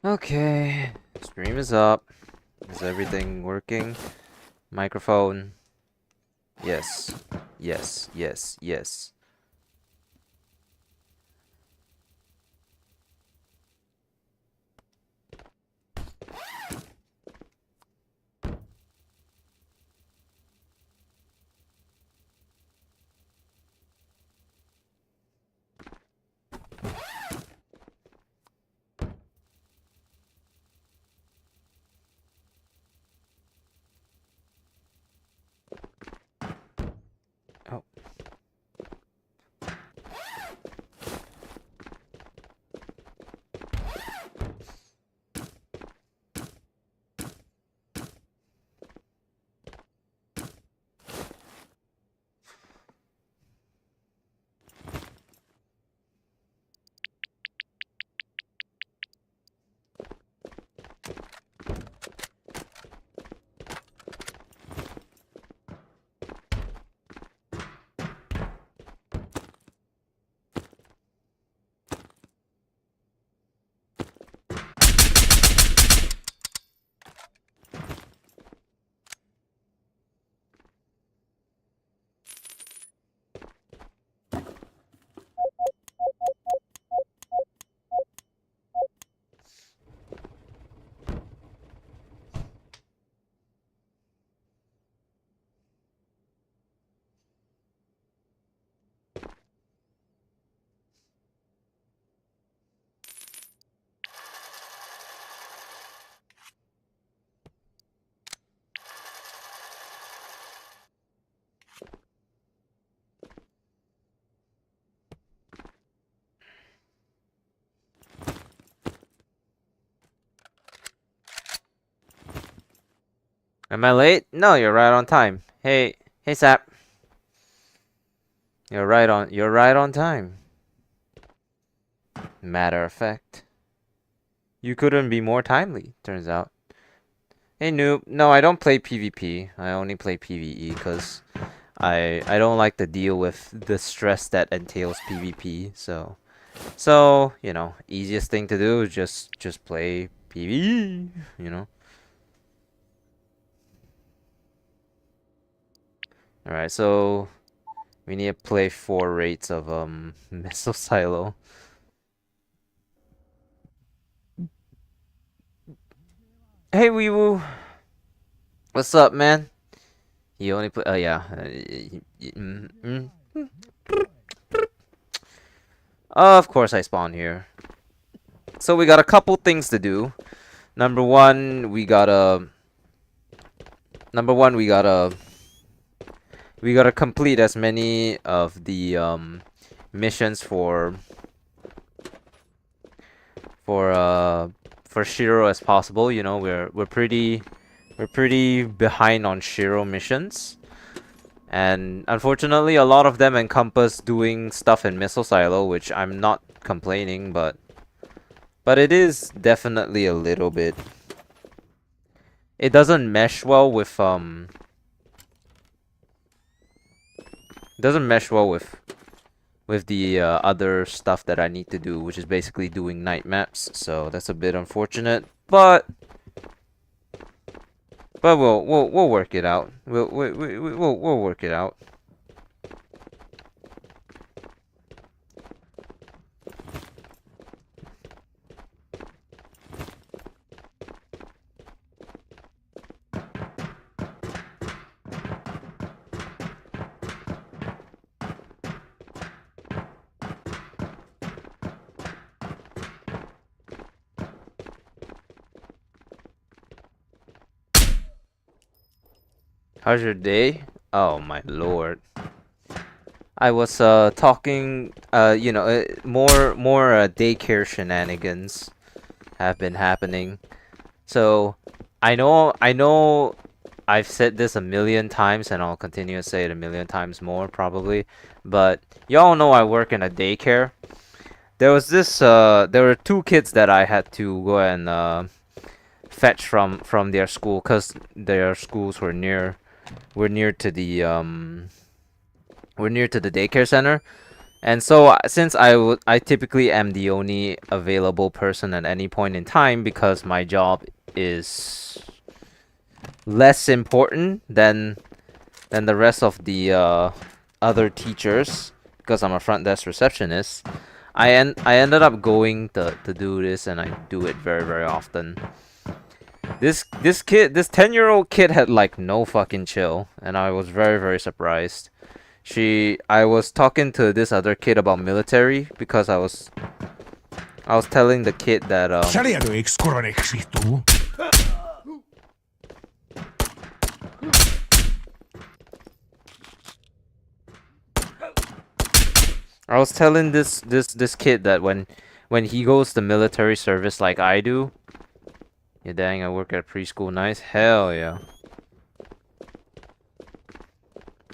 Okay, stream is up. Is everything working? Microphone. Yes. Yes, yes, yes. Oh. Am I late? No, you're right on time. Hey, Sap. You're right on time. Matter of fact. You couldn't be more timely, turns out. Hey noob. No, I don't play PvP. I only play PvE because I don't like to deal with the stress that entails PvP, so, you know, easiest thing to do is just play PvE, you know. Alright, so we need to play 4 rates of missile silo. Hey Weewoo! What's up, man? You only play yeah. Of course I spawned here. So we got a couple things to do. Number one, we gotta complete as many of the missions for Shiro as possible. You know, we're pretty behind on Shiro missions, and unfortunately, a lot of them encompass doing stuff in Missile Silo, which I'm not complaining, but it is definitely a little bit. It doesn't mesh well with doesn't mesh well with the other stuff that I need to do, which is basically doing night maps. So that's a bit unfortunate, but we'll work it out. We'll work it out. How's your day? Oh my lord. I was talking you know, more daycare shenanigans have been happening. So I know I've said this a million times and I'll continue to say it a million times more probably, but y'all know I work in a daycare. There were 2 kids that I had to go and fetch from their school cuz their schools were near to the we're near to the daycare center, And so since I typically am the only available person at any point in time because my job is less important than the rest of the other teachers because I'm a front desk receptionist. I ended up going to do this, and I do it very, very often. This 10-year-old kid had like no fucking chill, and I was very, very surprised. I was talking to this other kid about military because I was telling the kid that I was telling this kid that when he goes to military service like I do, yeah, dang, I work at a preschool. Nice, hell yeah.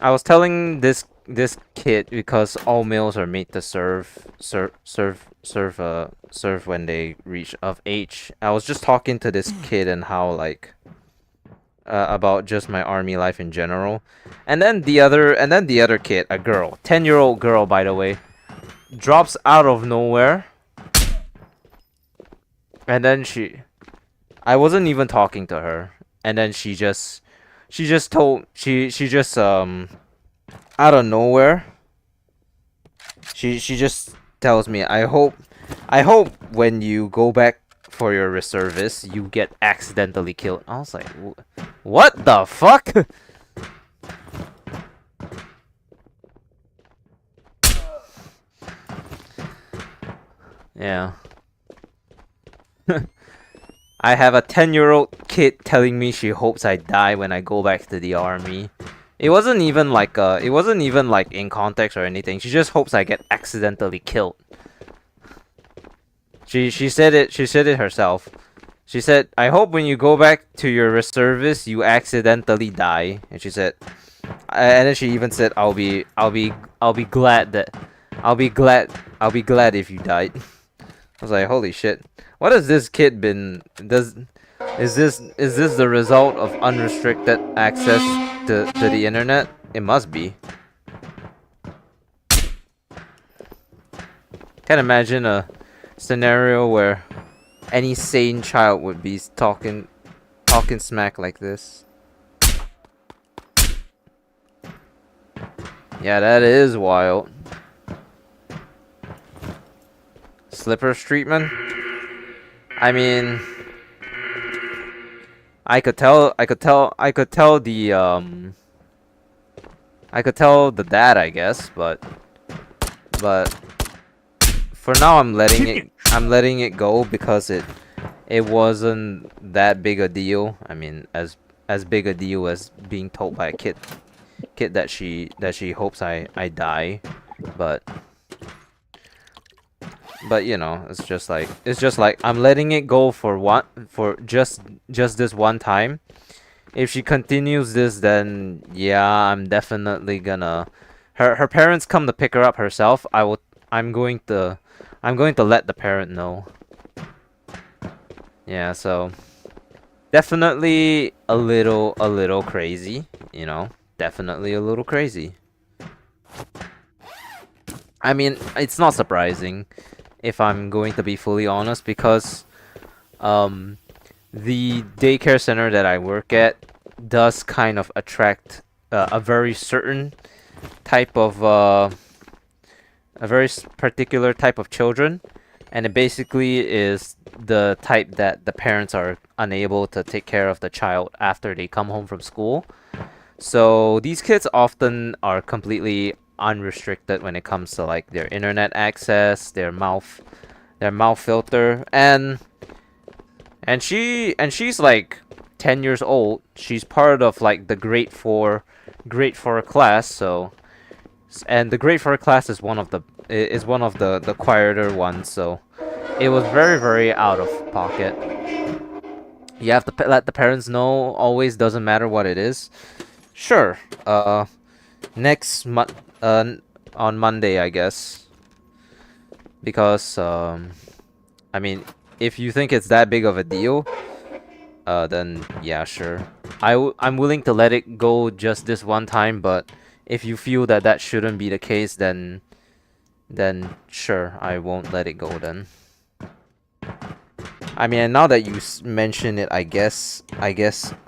I was telling this kid because all males are made to serve when they reach of age. I was just talking to this kid and how like about just my army life in general, and then the other kid, a girl, 10-year-old girl by the way, drops out of nowhere, and then I wasn't even talking to her, and then she just out of nowhere, she just tells me, I hope when you go back for your reservice, you get accidentally killed. I was like, what the fuck? Yeah. I have a 10-year-old kid telling me she hopes I die when I go back to the army. It wasn't even like in context or anything. She just hopes I get accidentally killed. She said it herself. She said, "I hope when you go back to your reservice, you accidentally die." And she said, and then she even said, "I'll be glad that I'll be glad if you died." I was like, "Holy shit! What has this kid been? Is this the result of unrestricted access to the internet? It must be." Can't imagine a scenario where any sane child would be talking smack like this. Yeah, that is wild. Slippers treatment? I mean, I could tell the dad, I guess, but for now I'm letting it go because it wasn't that big a deal. I mean, as big a deal as being told by a kid that she hopes I die, but you know, it's just like I'm letting it go for just this one time. If she continues this, then yeah, I'm definitely gonna her parents come to pick her up herself. I'm going to let the parent know. Yeah, so definitely a little crazy, you know. Definitely a little crazy. I mean, it's not surprising if I'm going to be fully honest because the daycare center that I work at does kind of attract a very certain type of particular type of children, and it basically is the type that the parents are unable to take care of the child after they come home from school. So these kids often are completely unrestricted when it comes to like their internet access, their mouth filter, and she's like 10 years old. She's part of like the grade 4 class, so and the grade 4 class is one of the quieter ones, so it was very, very out of pocket. You have to let the parents know, always, doesn't matter what it is. Sure. Next month, on Monday, I guess. Because I mean, if you think it's that big of a deal, then yeah, sure. I'm willing to let it go just this one time, but if you feel that shouldn't be the case, then then sure, I won't let it go then. I mean, now that you mention it, I guess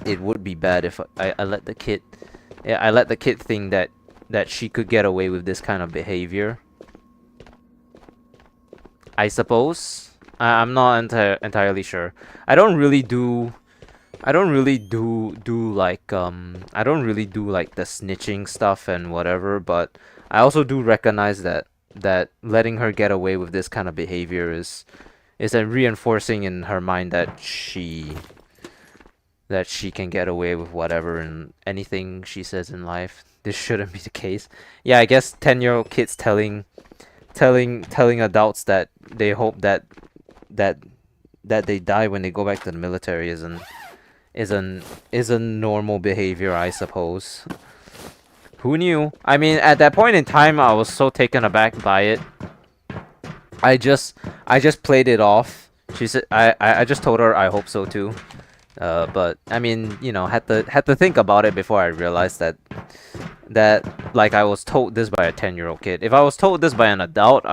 it would be bad if I let the kid, yeah, I let the kid think that she could get away with this kind of behavior. I suppose. I'm not entirely sure. I don't really do like I don't really do like the snitching stuff and whatever, but I also do recognize that letting her get away with this kind of behavior is a reinforcing in her mind that she can get away with whatever and anything she says in life. This shouldn't be the case. Yeah, I guess 10-year-old kids telling adults that they hope that they die when they go back to the military isn't normal behavior, I suppose. Who knew? I mean, at that point in time, I was so taken aback by it. I just played it off. She said I just told her I hope so too. But I mean, you know, had to think about it before I realized that like I was told this by a 10-year-old kid. If I was told this by an adult,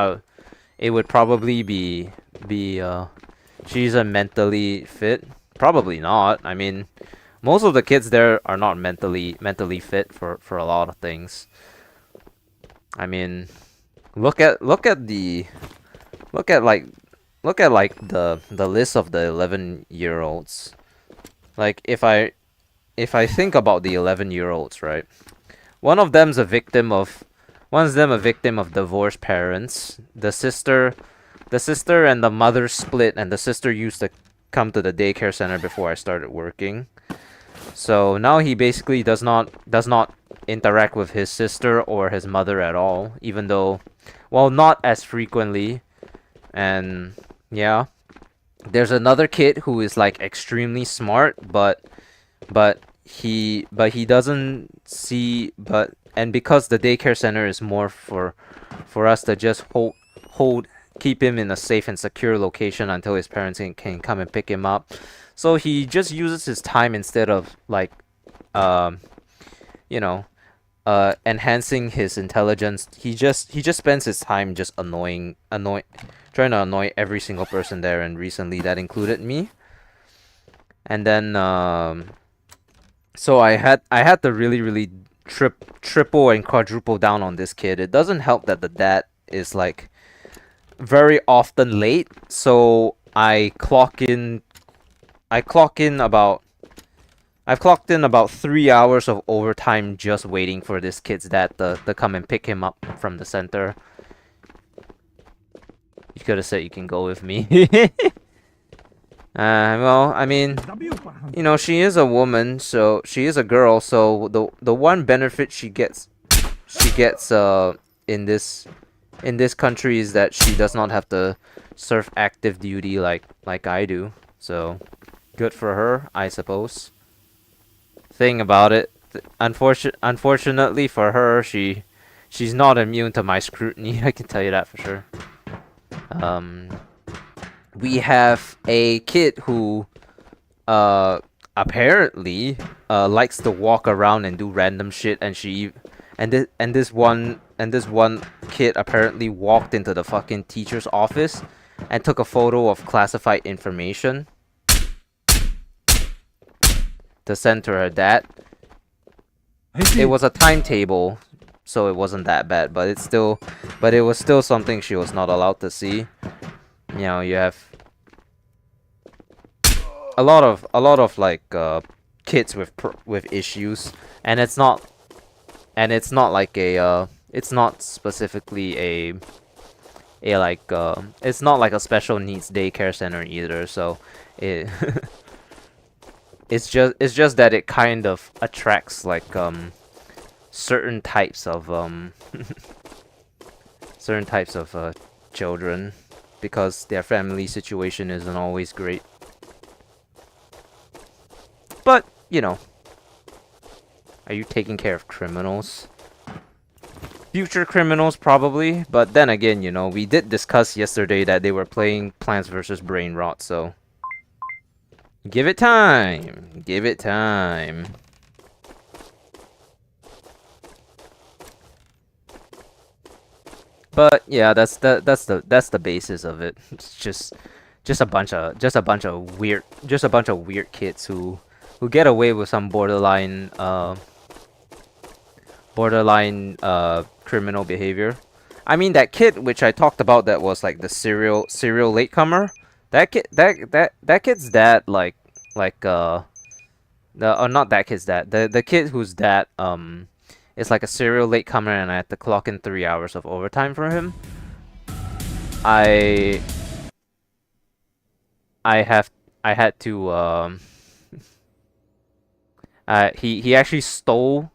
it would probably be she's a mentally fit. Probably not. I mean, most of the kids there are not mentally fit for a lot of things. I mean, look at the list of the 11-year-olds. Like if I think about the 11-year-olds, right? One of them's a victim of divorced parents. The sister and the mother split, and the sister used to come to the daycare center before I started working. So now he basically does not interact with his sister or his mother at all, even though, well, not as frequently. And yeah, there's another kid who is like extremely smart, but he doesn't see, and because the daycare center is more for us to just keep him in a safe and secure location until his parents can come and pick him up. So he just uses his time instead of like you know, enhancing his intelligence. He just spends his time just trying to annoy every single person there, and recently that included me. And then so I had to really triple and quadruple down on this kid. It doesn't help that the dad is like very often late, so I've clocked in about 3 hours of overtime just waiting for this kid's dad to come and pick him up from the center. You could have said you can go with me. Well, I mean, you know, she is a woman, so she is a girl, so the one benefit she gets in this country is that she does not have to serve active duty like I do. So good for her, I suppose. Thing about it, unfortunately for her, she's not immune to my scrutiny. I can tell you that for sure. We have a kid who apparently likes to walk around and do random shit, and this one kid apparently walked into the fucking teacher's office and took a photo of classified information to send to her dad. It was a timetable, so it wasn't that bad, but it was still something she was not allowed to see. You know, you have a lot of like kids with issues, and it's not like it's not specifically a like it's not like a special needs daycare center either, so it it's just that it kind of attracts like certain types of children, because their family situation isn't always great. But, you know, are you taking care of criminals? Future criminals, probably. But then again, you know, we did discuss yesterday that they were playing Plants vs. Brain Rot, so give it time. Give it time. But yeah, that's the basis of it. It's just a bunch of weird kids who get away with some borderline criminal behavior. I mean that kid which I talked about that was like the serial latecomer. That kid's dad not that kid's dad. The kid whose dad is like a serial latecomer and I had to clock in 3 hours of overtime for him. I I have I had to he actually stole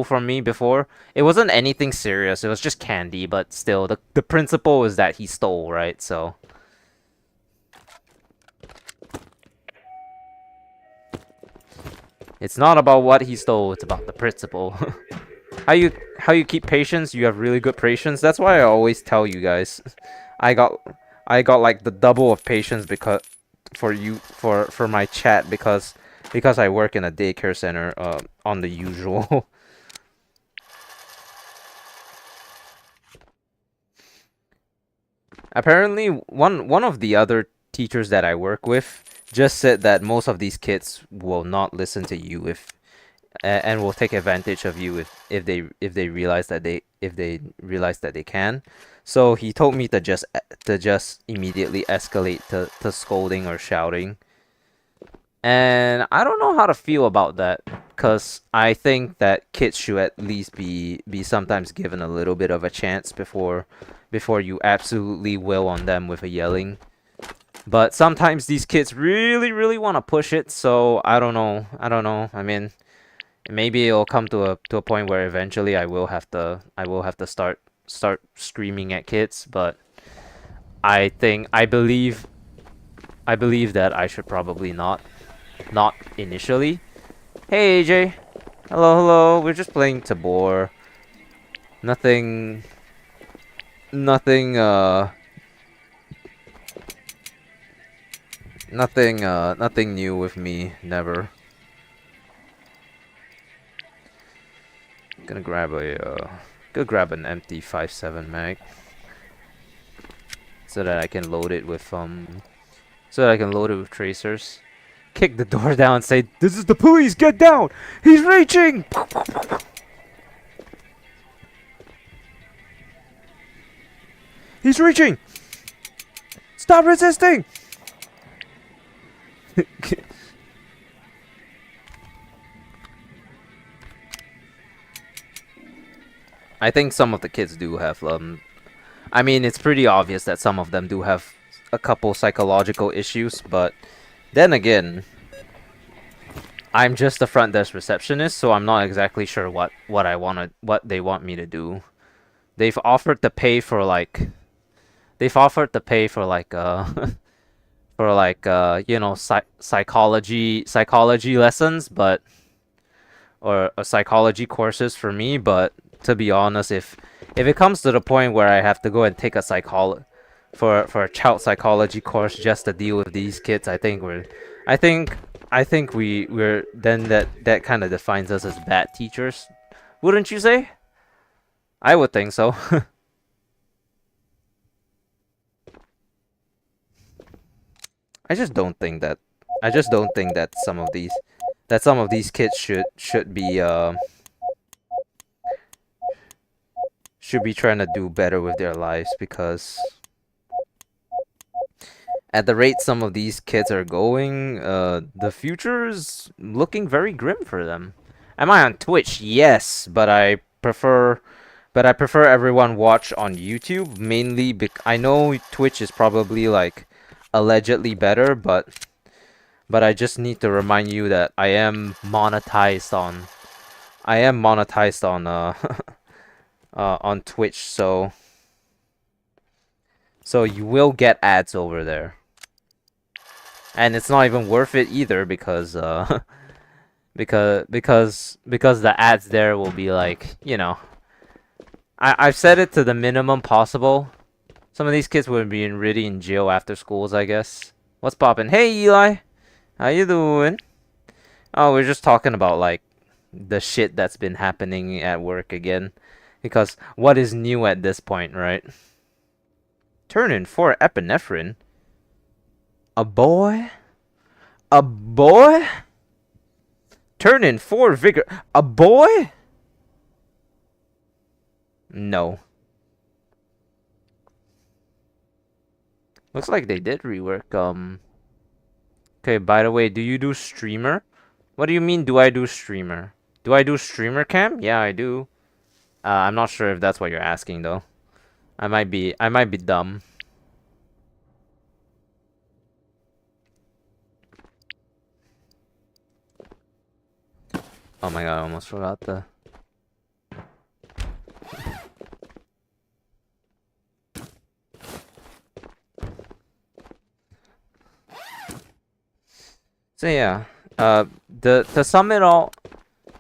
from me before. It wasn't anything serious. It was just candy, but still the principle is that he stole, right? So it's not about what he stole, it's about the principle. How you keep patience? You have really good patience. That's why I always tell you guys. I got I got like the double of patience because for my chat because I work in a daycare center on the usual. Apparently one of the other teachers that I work with just said that most of these kids will not listen to you and will take advantage of you if they realize that they can. So he told me to just immediately escalate to scolding or shouting. And I don't know how to feel about that because I think that kids should at least be sometimes given a little bit of a chance before you absolutely will on them with a yelling. But sometimes these kids really really want to push it, so I don't know. I mean, maybe it'll come to a point where eventually I will have to start screaming at kids, but I believe that I should probably not initially. Hey AJ. Hello, hello. We're just playing Tabor. Nothing nothing nothing new with me, never. Gonna grab an empty 5.7 mag so that I can load it with tracers. Kick the door down and say, "This is the police, get down! He's reaching!" He's reaching! Stop resisting! I think some of the kids do have I mean, it's pretty obvious that some of them do have a couple psychological issues, but then again, I'm just a front desk receptionist, so I'm not exactly sure what they want me to do. They've offered to pay for like for like psychology lessons, but or psychology courses for me, but to be honest, if it comes to the point where I have to go and take a for a child psychology course just to deal with these kids, I think we're then that kind of defines us as bad teachers, wouldn't you say? I would think so. I just don't think that some of these kids should be trying to do better with their lives, because at the rate some of these kids are going, the future is looking very grim for them. Am I on Twitch? Yes, but I prefer everyone watch on YouTube, mainly I know Twitch is probably like allegedly better, but I just need to remind you that I am monetized on on Twitch, so you will get ads over there. And it's not even worth it either, because because the ads there will be like, I've set it to the minimum possible. Some of these kids would be really in jail after schools, I guess. What's poppin'? Hey Eli, how you doing? Oh, we're just talking about like the shit that's been happening at work again. Because what is new at this point, right? Turn in 4 epinephrine. A boy? A boy? Turn in 4 vigor. A boy? No. Looks like they did rework. Okay, by the way, do you do streamer? What do you mean, do I do streamer? Do I do streamer cam? Yeah, I do. I'm not sure if that's what you're asking, though. I might be dumb. Oh my god, I almost forgot the... So yeah, to sum it all,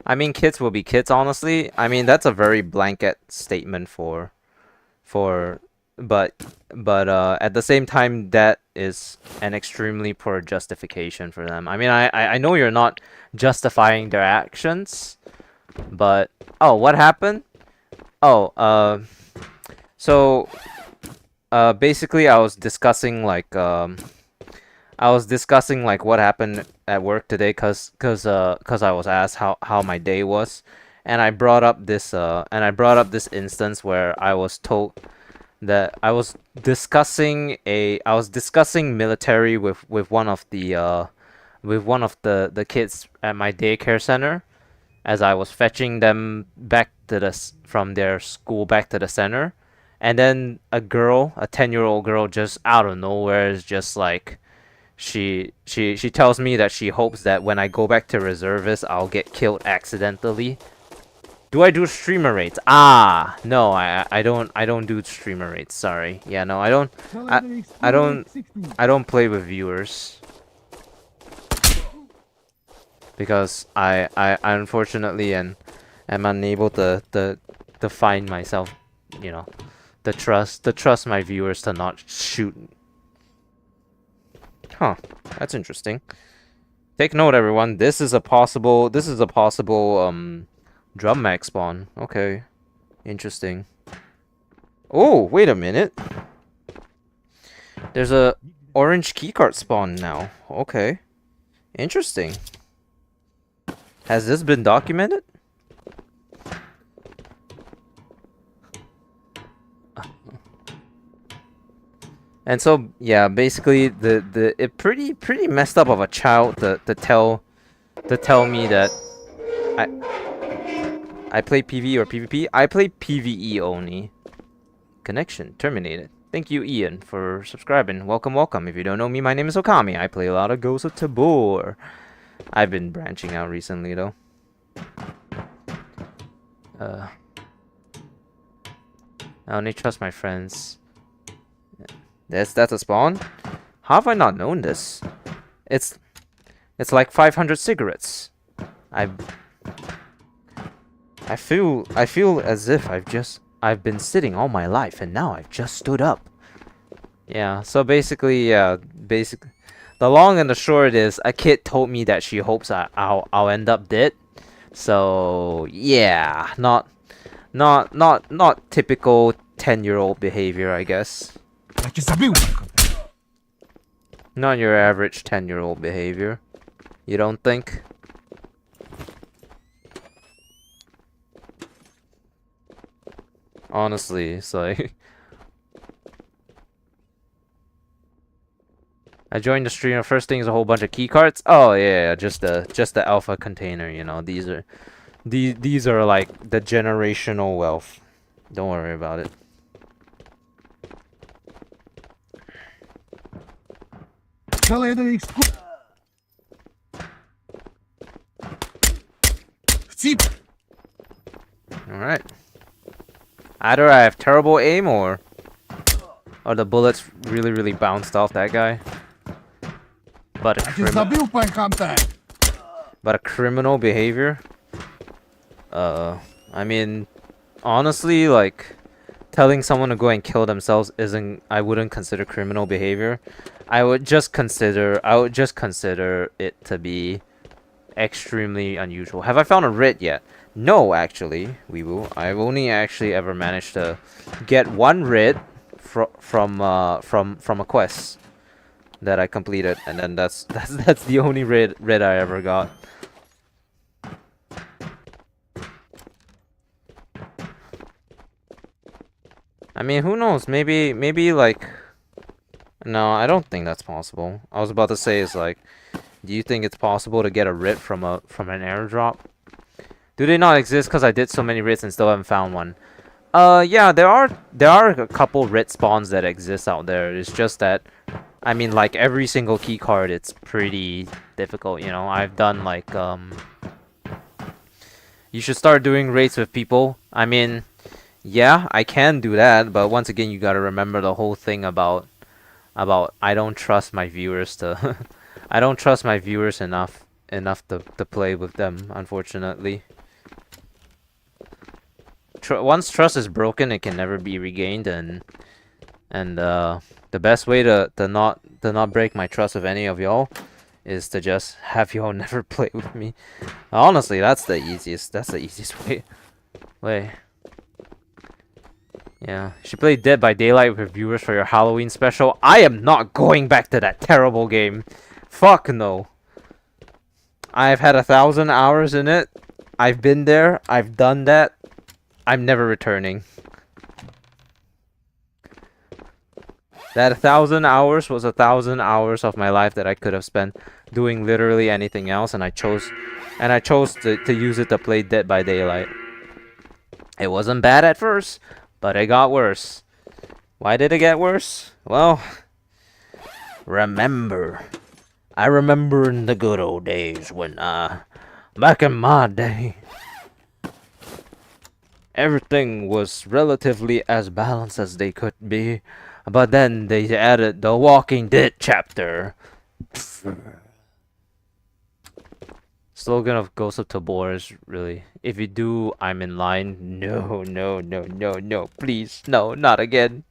I mean, kids will be kids, honestly. I mean, that's a very blanket statement but at the same time, that is an extremely poor justification for them. I mean, I know you're not justifying their actions, but oh, what happened? Oh, so basically, I was discussing like what happened at work today, cause I was asked how my day was, and I brought up this instance where I was told that I was discussing military with one of the kids at my daycare center, as I was fetching them back to from their school back to the center, and then a 10-year-old girl, just out of nowhere, is just like, she tells me that she hopes that when I go back to reservist, I'll get killed accidentally. Do I do streamer rates? Ah, no, I don't do streamer rates. Sorry. Yeah, no, I don't play with viewers, because I unfortunately am unable to find myself, you know, to trust my viewers to not shoot. Huh, that's interesting. Take note, everyone. This is a possible drum mag spawn. Okay. Interesting. Oh, wait a minute. There's a orange keycard spawn now. Okay. Interesting. Has this been documented? And so, yeah, basically it pretty messed up of a child to tell me that I play PvE or PvP. I play PvE only. Connection terminated. Thank you, Ian, for subscribing. Welcome, welcome. If you don't know me, my name is Okami. I play a lot of Ghosts of Tabor. I've been branching out recently, though. I only trust my friends. That's a spawn? How have I not known this? It's like 500 cigarettes. I feel as if I've been sitting all my life, and now I've just stood up. Yeah, so basically, the long and the short is, a kid told me that she hopes I'll end up dead. So yeah, not typical 10-year-old behavior, I guess. Not your average 10-year-old behavior. You don't think? Honestly, it's like... I joined the stream, the first thing is a whole bunch of keycards. Oh yeah, just the alpha container, you know. These are like the generational wealth. Don't worry about it. Alright. Either I have terrible aim, or the bullets really bounced off that guy. But a criminal behavior? I mean, honestly, like, telling someone to go and kill themselves I wouldn't consider criminal behavior. I would just consider it to be extremely unusual. Have I found a writ yet? No, actually, Weebu. I've only actually ever managed to get one writ from a quest that I completed, and then that's the only writ I ever got. I mean, who knows? Maybe like, no, I don't think that's possible. I was about to say is like, do you think it's possible to get a writ from an airdrop? Do they not exist? Cause I did so many writs and still haven't found one. Yeah, there are a couple writ spawns that exist out there. It's just that, I mean, like every single key card, it's pretty difficult. You know, I've done like you should start doing rates with people. I mean, yeah, I can do that, but once again, you gotta remember the whole thing about I don't trust my viewers to I don't trust my viewers enough to play with them, unfortunately. Once trust is broken, it can never be regained, and the best way to not break my trust with any of y'all is to just have y'all never play with me. Honestly, that's the easiest way. Yeah, she played Dead by Daylight with her viewers for your Halloween special. I am not going back to that terrible game. Fuck no. I've had 1,000 hours in it. I've been there. I've done that. I'm never returning. That 1,000 hours was 1,000 hours of my life that I could have spent doing literally anything else, and I chose to use it to play Dead by Daylight. It wasn't bad at first, but it got worse. Why did it get worse? Well, I remember in the good old days when, back in my day, everything was relatively as balanced as they could be, but then they added the Walking Dead chapter. Slogan of Ghost of Tabor is really, if you do, I'm in line. No, no, no, no, no, please, no, not again.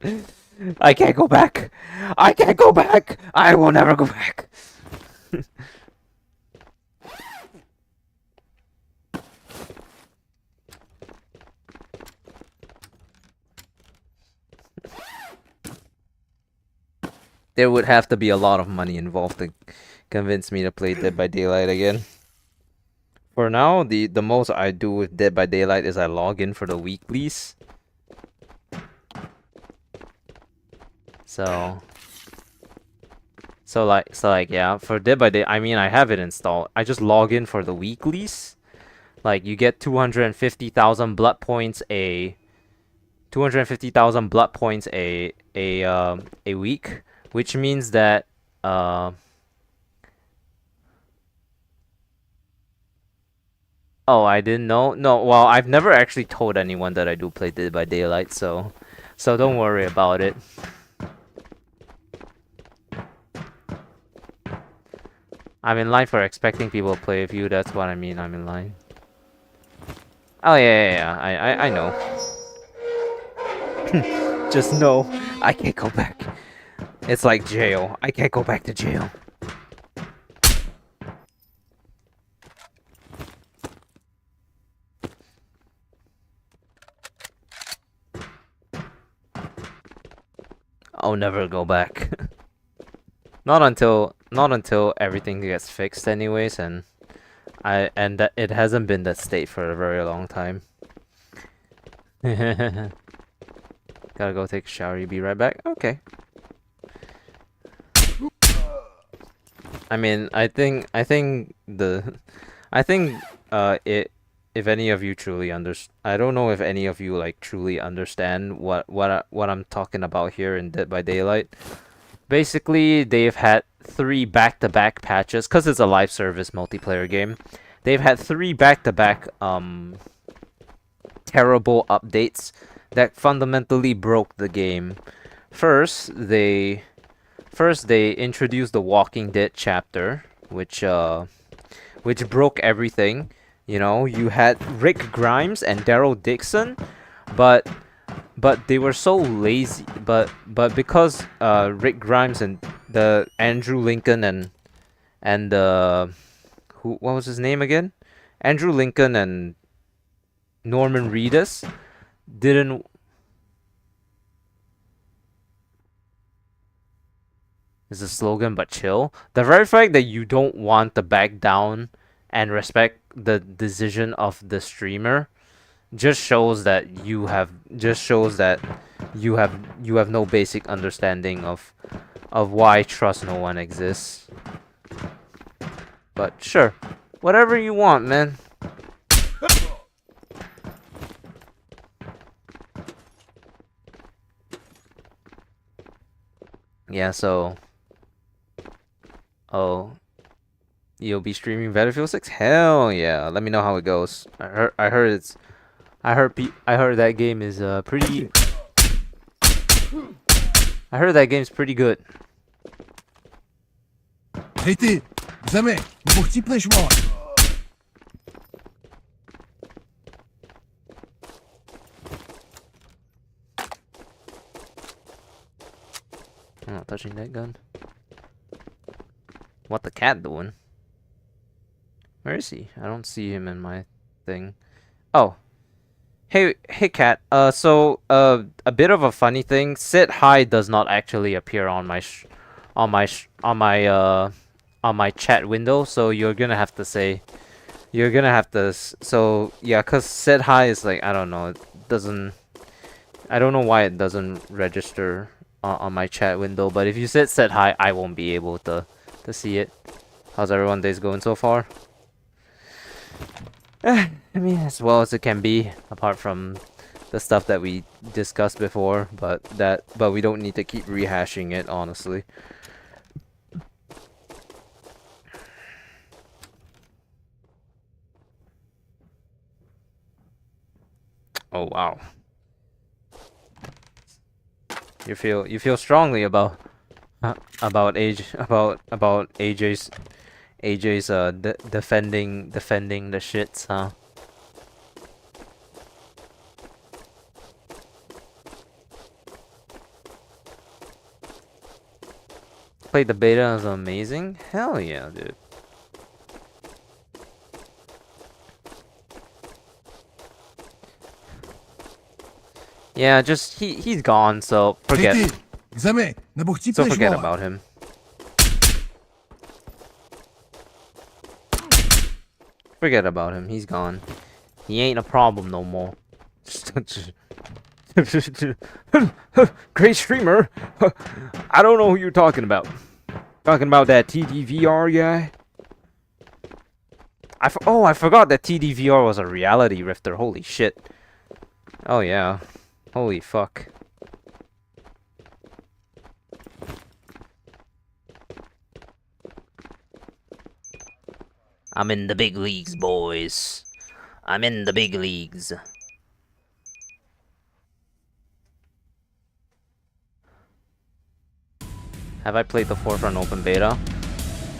I can't go back. I can't go back. I will never go back. There would have to be a lot of money involved to convince me to play Dead by Daylight again. For now, the most I do with Dead by Daylight is I log in for the weeklies. So like yeah, for Dead by Day, I mean I have it installed. I just log in for the weeklies. Like you get 250,000 blood points a 250,000 blood points a week, which means that oh, I didn't know. No, well, I've never actually told anyone that I do play Dead by Daylight, so don't worry about it. I'm in line for expecting people to play with you. That's what I mean. I'm in line. Oh yeah. I know. Just know I can't go back. It's like jail. I can't go back to jail. I'll never go back. Not until everything gets fixed anyways, and that it hasn't been that state for a very long time. Gotta go take a shower. You be right back. Okay. I mean, I think it if any of you truly I don't know if any of you like truly understand what I'm talking about here in Dead by Daylight. Basically, they've had 3 back-to-back patches cuz it's a live service multiplayer game. They've had 3 back-to-back terrible updates that fundamentally broke the game. First, they introduced the Walking Dead chapter, which broke everything. You know, you had Rick Grimes and Daryl Dixon, but they were so lazy. But because Rick Grimes and the Andrew Lincoln and what was his name again? Andrew Lincoln and Norman Reedus didn't. Is a slogan, but chill. The very fact that you don't want to back down and respect the decision of the streamer just shows that you have no basic understanding of why trust no one exists. But sure, whatever you want, man. Yeah, so oh, you'll be streaming Battlefield 6? Hell yeah. Let me know how it goes. I heard that game is pretty. I heard that game's pretty good. Arrêtez! Jamais! Nebo chcípneš, vole! I'm not touching that gun. What the cat doing? Where is he? I don't see him in my thing. Oh. Hey cat. A bit of a funny thing. Sit high does not actually appear on my on my chat window, so you're gonna have to say so yeah, cuz sit high is like, I don't know, it doesn't, I don't know why it doesn't register on my chat window, but if you set high, I won't be able to see it. How's everyone's days going so far? I mean, as well as it can be, apart from the stuff that we discussed before, but we don't need to keep rehashing it, honestly. Oh wow. You feel strongly about AJ's defending the shits, huh? Played the beta, is amazing. Hell yeah, dude. Yeah, just he's gone, so forget. So forget about him. Forget about him. He's gone. He ain't a problem no more. Great streamer. I don't know who you're talking about. Talking about that TDVR guy? I forgot that TDVR was a reality rifter. Holy shit. Oh yeah. Holy fuck. I'm in the big leagues, boys. I'm in the big leagues. Have I played the Forefront Open Beta?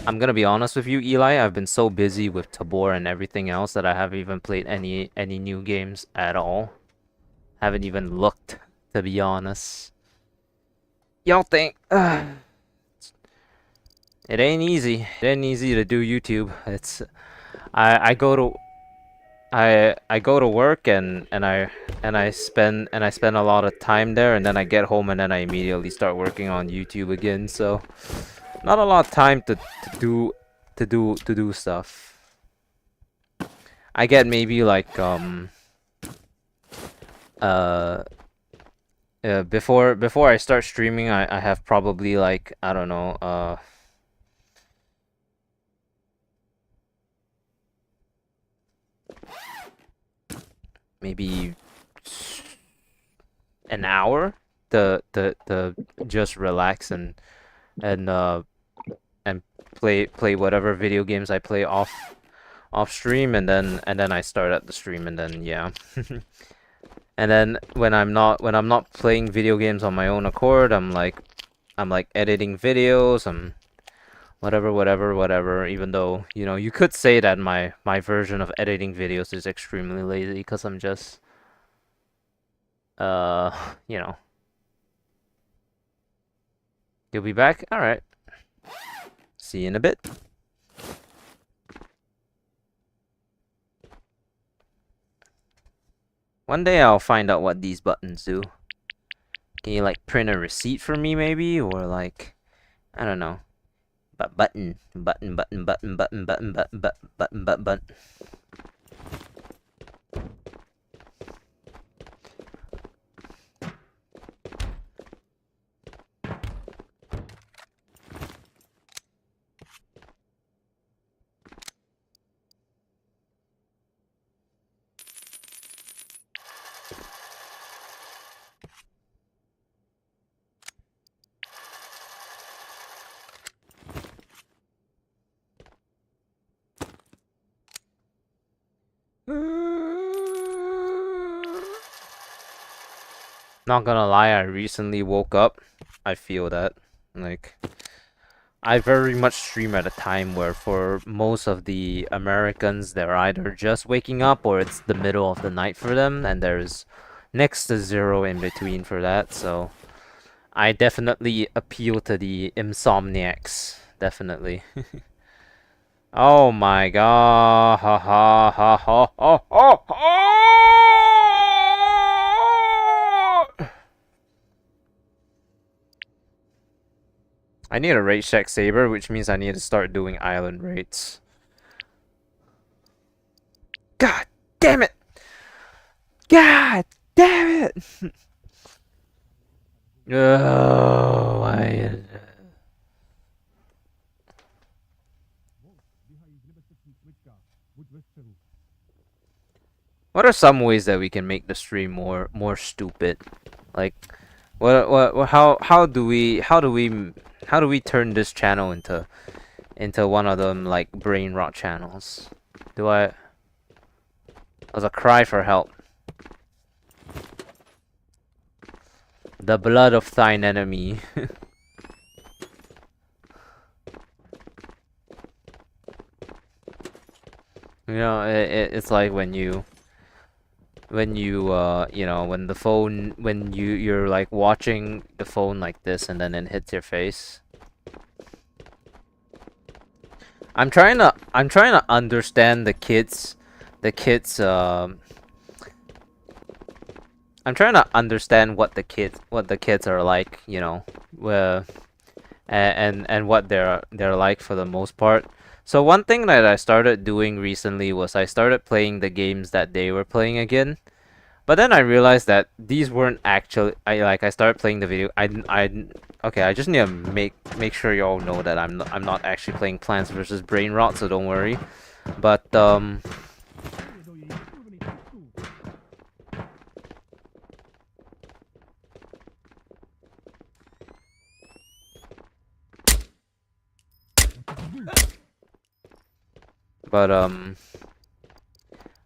I'm gonna be honest with you, Eli. I've been so busy with Tabor and everything else that I haven't even played any new games at all. Haven't even looked, to be honest. Y'all think it ain't easy. It ain't easy to do YouTube. It's I go to work and I spend a lot of time there, and then I get home and then I immediately start working on YouTube again. So not a lot of time to do stuff. I get maybe like before I start streaming, I have probably like, I don't know, maybe an hour to just relax and play whatever video games I play off stream, and then I start at the stream, and then yeah. And then when I'm not playing video games on my own accord, I'm like editing videos, I'm whatever, even though, you know, you could say that my version of editing videos is extremely lazy, because I'm just you know. You'll be back? All right. See you in a bit. One day I'll find out what these buttons do. Can you like print a receipt for me maybe? Or like, I don't know. But button. Not gonna lie, I recently woke up. I feel that. Like, I very much stream at a time where for most of the Americans, they're either just waking up or it's the middle of the night for them, and there's next to zero in between for that, so I definitely appeal to the insomniacs. Definitely. Oh my god. Ha ha ha ha ha ha ha. I need a raid check saber, which means I need to start doing island raids. God damn it! God damn it! Oh, What are some ways that we can make the stream more stupid? Like, how do we turn this channel into one of them like brain rot channels? That was a cry for help. The blood of thine enemy. You know, it's like when you you know, when the phone, when you're like watching the phone like this and then it hits your face. I'm trying to understand the kids I'm trying to understand what the kids are like, you know, and what they're like for the most part. So one thing that I started doing recently was I started playing the games that they were playing again. But then I realized that these weren't actually. I started playing the video. Okay. I just need to make sure you all know that I'm not actually playing Plants vs Brain Rot, so don't worry. But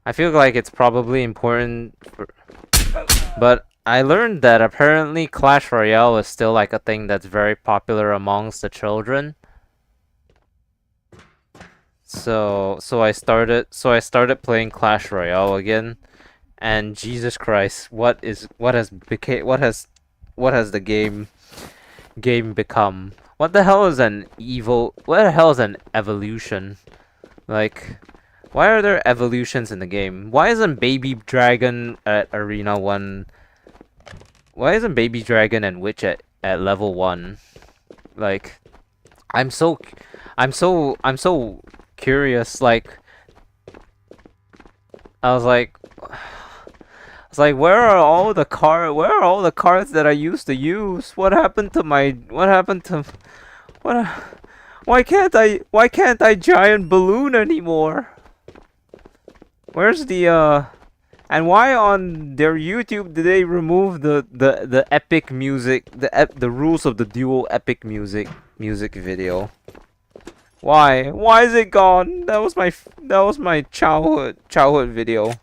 I feel like it's probably important. But I learned that apparently Clash Royale is still like a thing that's very popular amongst the children. So I started playing Clash Royale again, and Jesus Christ, what has the game become? What the hell is an evil? What the hell is an evolution? Like, why are there evolutions in the game? Why isn't Baby Dragon at Arena 1? Why isn't Baby Dragon and Witch at level 1? Like, I'm so curious. Like, I was like, where are all the cards that I used to use? What happened to what? Why can't I giant balloon anymore? Where's the and why on their YouTube did they remove the epic music, the rules of the duo epic music video? Why? Why is it gone? That was my childhood video.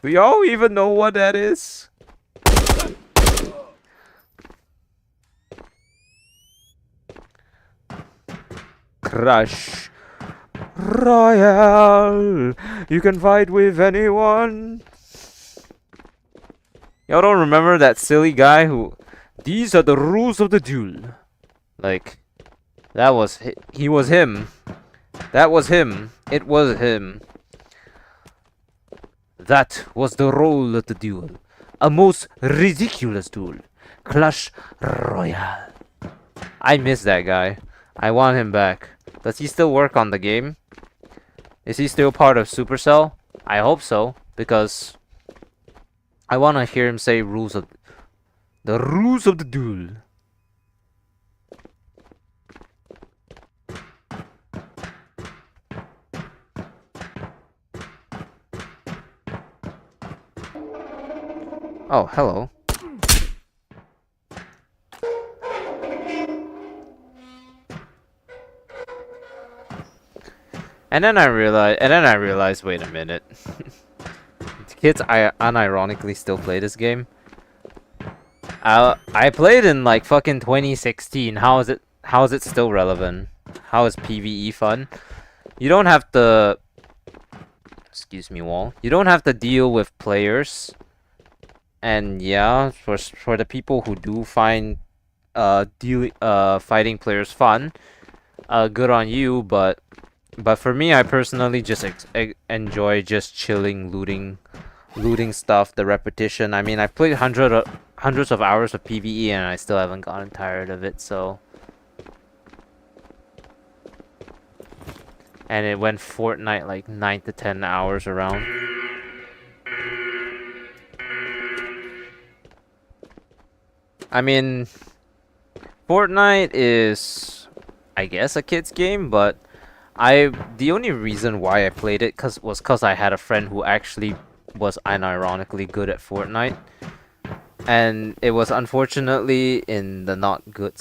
Do y'all even know what that is? Crush Royale. You can fight with anyone. Y'all don't remember that silly guy who? These are the rules of the duel. Like, that was he was him. That was him. It was him. That was the role of the duel. A most ridiculous duel. Clash Royale. I miss that guy. I want him back. Does he still work on the game? Is he still part of Supercell? I hope so, because I want to hear him say the rules of the duel. Oh, hello. And then I realized, wait a minute. Kids unironically still play this game. I played in like fucking 2016. How is it still relevant? How is PVE fun? You don't have to, excuse me, Wall. You don't have to deal with players. And yeah, for the people who do find fighting players fun, good on you, but for me, I personally just enjoy just chilling, looting stuff, the repetition. I mean, I've played hundreds of hours of PvE and I still haven't gotten tired of it, so. And it went Fortnite like 9 to 10 hours around. I mean, Fortnite is, I guess, a kid's game, but the only reason why I played it was because I had a friend who actually was unironically good at Fortnite, and it was unfortunately in the not good.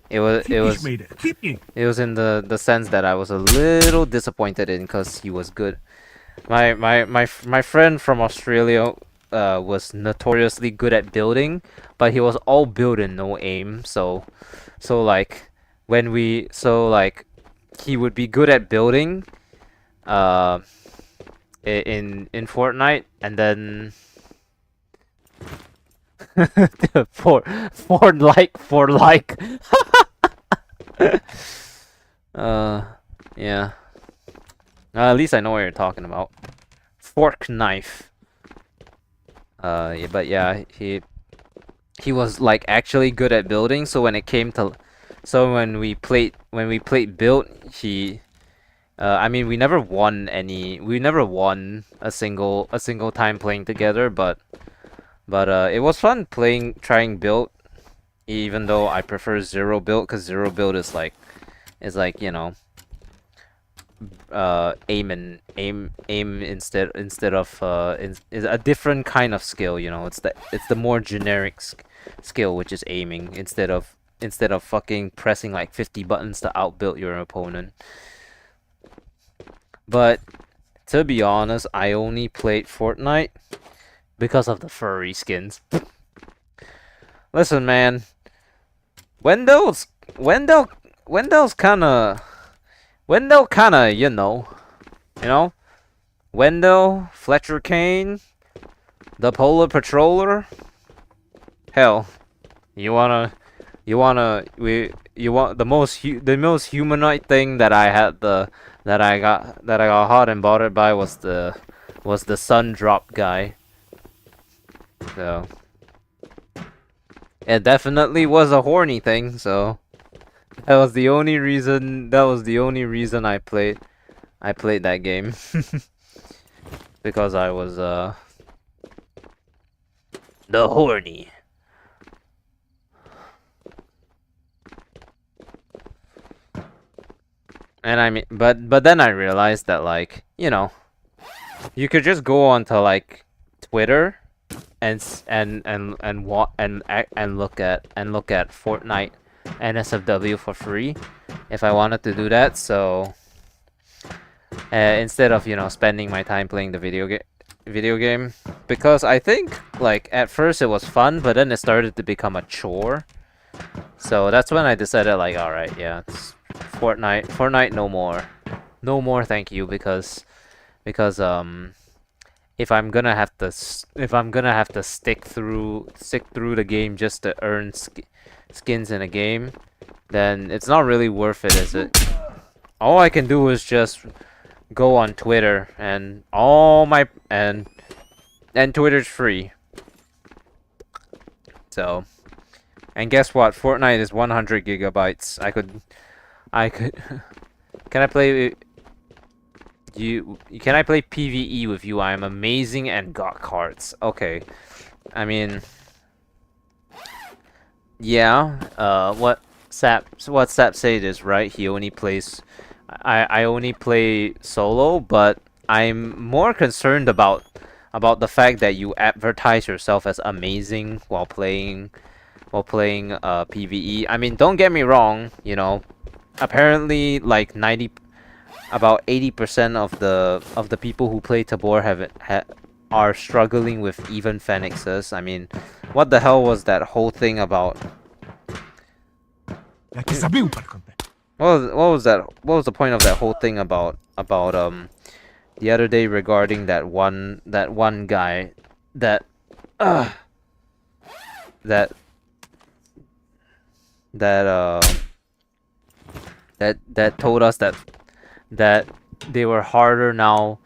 It was in the sense that I was a little disappointed in because he was good. My friend from Australia was notoriously good at building, but he was all build and no aim. So like he would be good at building in Fortnite, and then for like yeah. At least I know what you're talking about. Fork knife. Yeah, but yeah, he was like actually good at building. So when we played build, I mean, we never won a single time playing together, but it was fun trying build, even though I prefer zero build, because zero build is like, you know, aim instead of is a different kind of skill, you know. It's the more generic skill, which is aiming instead of fucking pressing like 50 buttons to outbuild your opponent. But to be honest, I only played Fortnite because of the furry skins. Listen, man, Wendell's kinda, you know, Wendell, Fletcher Kane, the Polar Patroller. Hell, you want the most humanoid thing that I got hot and bothered by was the sun drop guy. So it definitely was a horny thing, so that was the only reason I played that game. Because I was the horny. And I mean, but then I realized that, like, you know, you could just go onto like Twitter and look at Fortnite NSFW for free if I wanted to do that. So instead of, you know, spending my time playing the video game, because I think like at first it was fun, but then it started to become a chore. So that's when I decided, like, all right, yeah, it's Fortnite no more, thank you, because if I'm gonna have to stick through the game just to earn skins in a game, then it's not really worth it, is it? All I can do is just go on Twitter and all my and Twitter's free. So, and guess what? Fortnite is 100 gigabytes. I could. Can I play you? Can I play PVE with you? I am amazing and got cards. Okay. I mean, yeah. What Sap said is right. He only plays. I only play solo, but I'm more concerned about the fact that you advertise yourself as amazing while playing PVE. I mean, don't get me wrong, you know, apparently like 90 about 80% of the people who play Tabor are struggling with even Phoenixes. I mean, what the hell was that whole thing about? What was that? What was the point of that whole thing about the other day regarding that one guy that uh that that that told us that they were harder now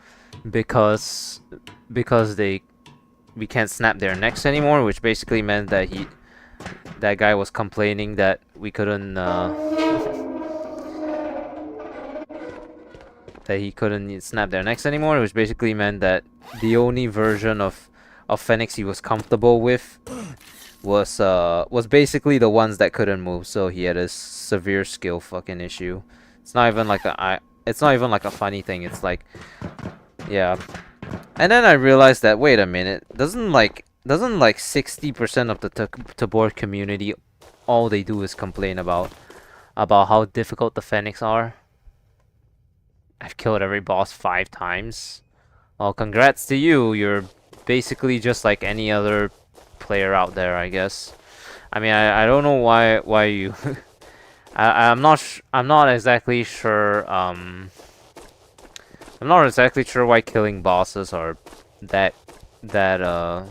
because we can't snap their necks anymore, which basically meant that that guy was complaining that we couldn't that he couldn't snap their necks anymore, which basically meant that the only version of Phoenix he was comfortable with was basically the ones that couldn't move, so he had a severe skill fucking issue. It's not even like it's not even like a funny thing. It's like, yeah. And then I realized that, wait a minute, doesn't like 60% of the Tabor community, all they do is complain about how difficult the Phoenix are? I've killed every boss 5 times. Well, congrats to you. You're basically just like any other player out there, I guess. I mean, I don't know why you I'm not exactly sure I'm not exactly sure why killing bosses are that that are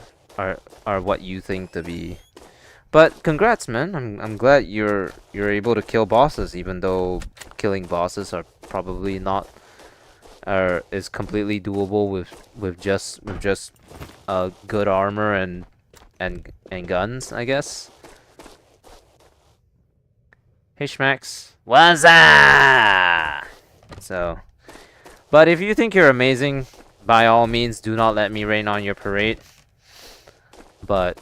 what you think to be. But congrats, man. I'm glad you're able to kill bosses, even though killing bosses are probably not is completely doable with just good armor and guns, I guess. Hey Schmax. What's up? So, but if you think you're amazing, by all means, do not let me rain on your parade. But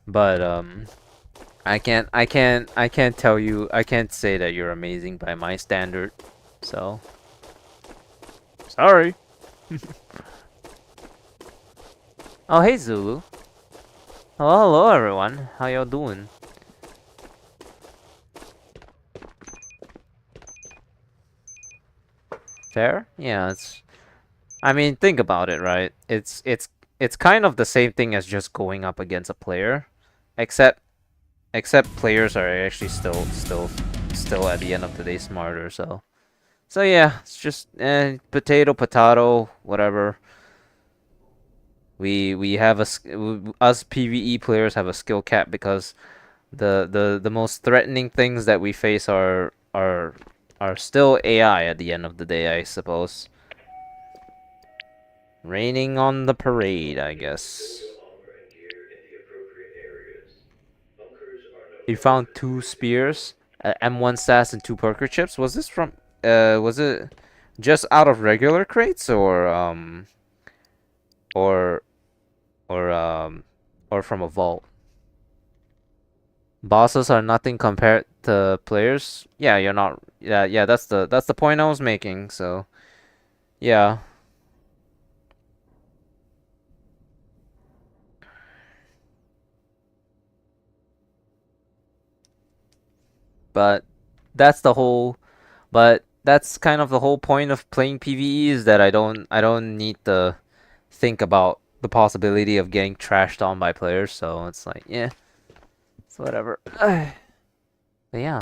but I can't tell you, I can't say that you're amazing by my standard. So sorry. Oh, hey Zulu. Hello everyone. How y'all doing? Fair? Yeah, it's I mean, think about it, right? It's kind of the same thing as just going up against a player, except players are actually still at the end of the day smarter. So yeah, it's just potato, whatever. We have us PVE players have a skill cap because the most threatening things that we face are still AI at the end of the day, I suppose. Raining on the parade, I guess. He found 2 spears, M1 sass, and 2 poker chips. Was this from? Was it just out of regular crates or or um, or from a vault? Bosses are nothing compared to players. Yeah, you're not. Yeah. That's the point I was making. So, yeah. But that's the whole. But that's kind of the whole point of playing PvE is that I don't need to think about the possibility of getting trashed on by players. So it's like, yeah, it's whatever. But yeah.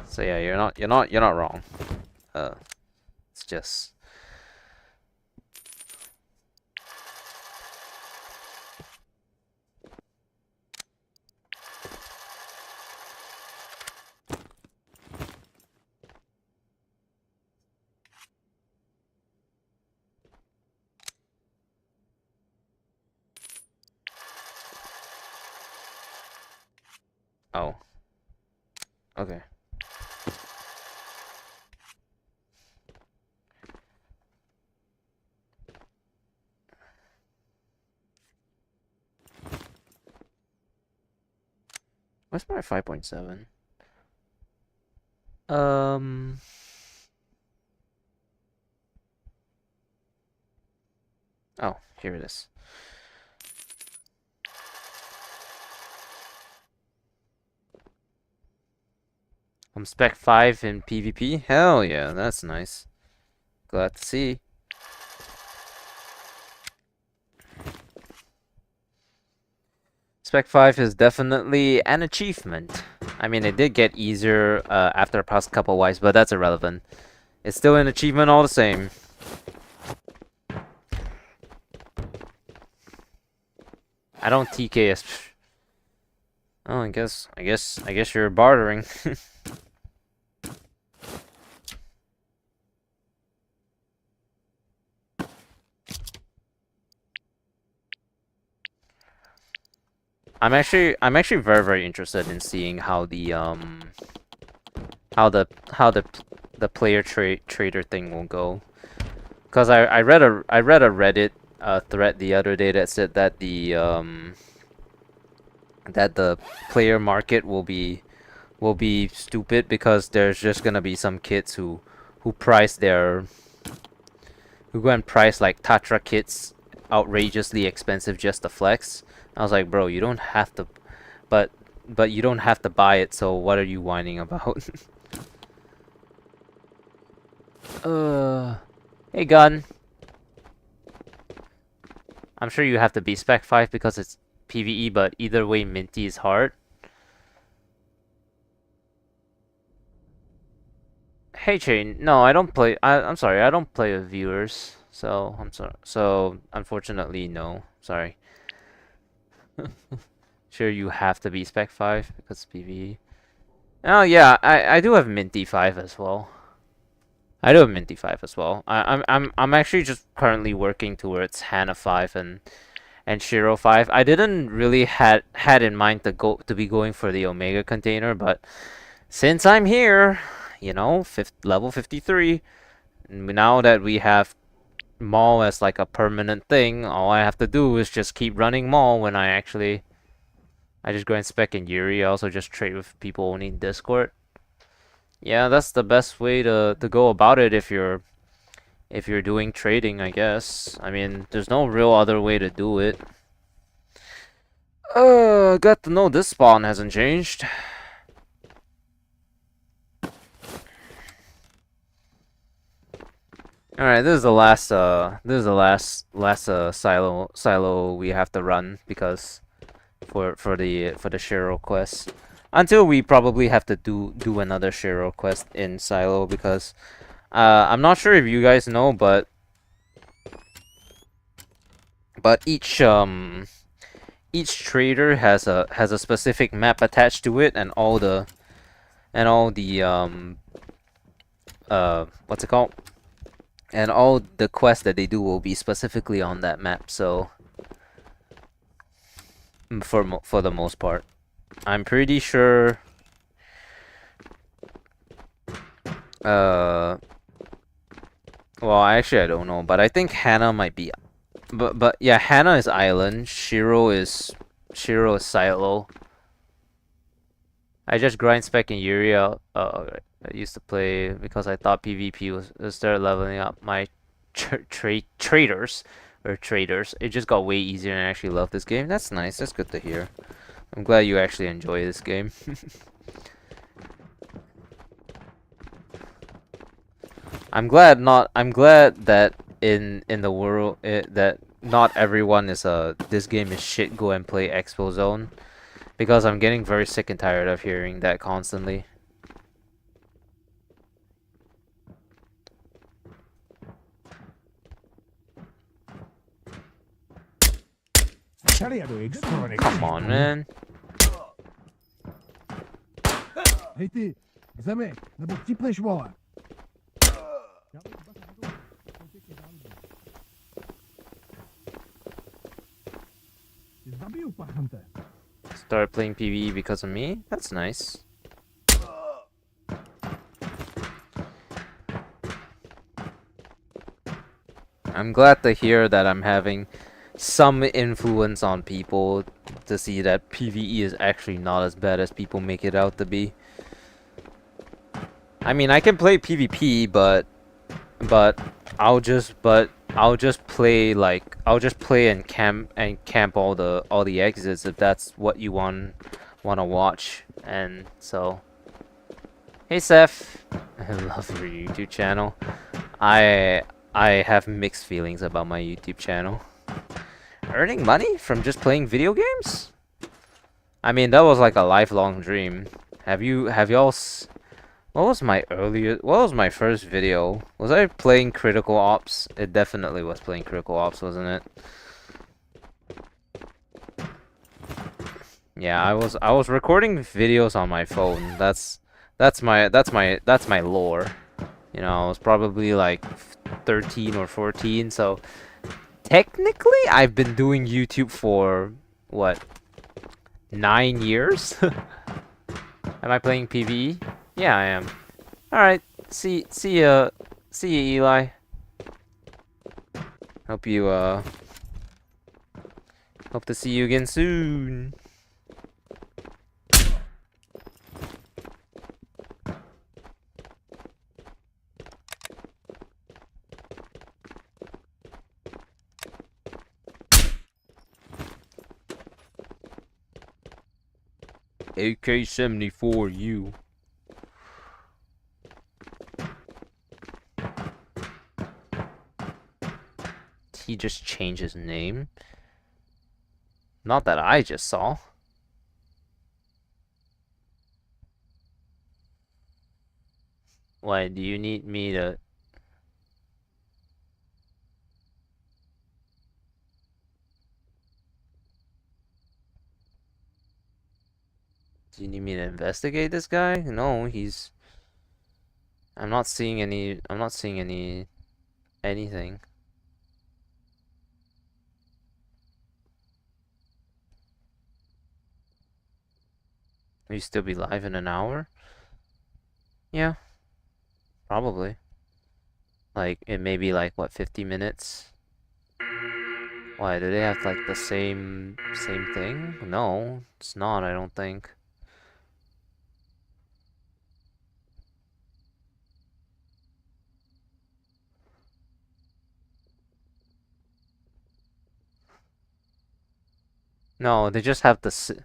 So yeah, you're not wrong. It's just. Oh. Okay. Where's my 5.7? Oh, here it is. I'm spec 5 in PvP? Hell yeah, that's nice. Glad to see. Spec 5 is definitely an achievement. I mean, it did get easier after the past couple wives, but that's irrelevant. It's still an achievement all the same. I don't TK as... Oh, I guess you're bartering. I'm actually very interested in seeing how the the player trader thing will go. Cause I read a Reddit thread the other day that said that the player market will be stupid because there's just gonna be some kids who price their who go and price like Tatra kits outrageously expensive just to flex. I was like, bro, you don't have to, but you don't have to buy it. So what are you whining about? Hey gun. I'm sure you have to be spec 5 because it's PVE, but either way, Minty is hard. Hey Chain, no, I don't play. I'm sorry, I don't play with viewers. So I'm sorry. So unfortunately, no. Sorry. Sure, you have to be spec 5 because PVE. Oh yeah, I do have Minty 5 as well. I do have Minty 5 as well. I'm actually just currently working towards Hana 5 and Shiro 5. I didn't really had in mind to be going for the Omega container, but since I'm here, you know, level 53, now that we have Maul as like a permanent thing, all I have to do is just keep running Maul when I just go and spec in Yuri. I also just trade with people only in Discord. Yeah, that's the best way to go about it if you're doing trading, I guess. I mean, there's no real other way to do it. Got to know this spawn hasn't changed. All right, this is the last silo we have to run because for the Shiro quest. Until we probably have to do another Shiro quest in silo because I'm not sure if you guys know, but each trader has a specific map attached to it, and all the what's it called? And all the quests that they do will be specifically on that map. So for the most part, I'm pretty sure. Well, actually, I don't know, but I think Hana might be. But yeah, Hana is island. Shiro is silo. I just grind spec in Yuri. I used to play because I thought PvP was started leveling up my traders. It just got way easier, and I actually love this game. That's nice. That's good to hear. I'm glad you actually enjoy this game. I'm glad that in the world that not everyone is this game is shit, go and play Expo Zone, because I'm getting very sick and tired of hearing that constantly. Come on, man. Hej ty, zemi, nebo vtipneš, vole. Ty zabiju, pachante. started playing PVE because of me. That's nice. I'm glad to hear that I'm having some influence on people to see that PVE is actually not as bad as people make it out to be. I mean, I can play PvP, but I'll just play like I'll just play and camp all the exits if that's what you wanna watch. And so, hey Seth, I love your YouTube channel. I I have mixed feelings about my YouTube channel. Earning money from just playing video games? I mean, that was like a lifelong dream. Have y'all what was my first video? Was I playing Critical Ops? It definitely was playing Critical Ops, wasn't it? Yeah, I was recording videos on my phone. That's my lore. You know, I was probably like 13 or 14, so technically I've been doing YouTube for what, 9 years? Am I playing PvE? Yeah, I am. Alright, see ya, Eli. Hope you, hope to see you again soon. AK-74U. He just changed his name? Not that I just saw. Why, do you need me to... Do you need me to investigate this guy? No, he's... I'm not seeing any... anything. Will you still be live in an hour? Yeah, probably. Like, it may be like, what, 50 minutes? Why, do they have like the same thing? No, it's not, I don't think. No, they just have the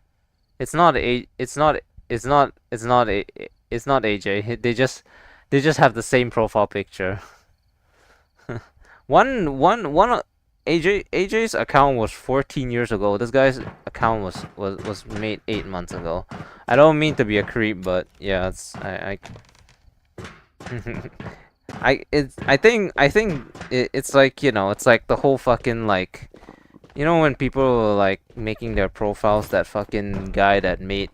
it's not a it's not it's not it's not a it's not AJ. They just have the same profile picture. One AJ's account was 14 years ago. This guy's account was made 8 months ago. I don't mean to be a creep, but yeah, it's I think it's like, you know, it's like the whole fucking like, you know, when people are like making their profiles, that fucking guy that made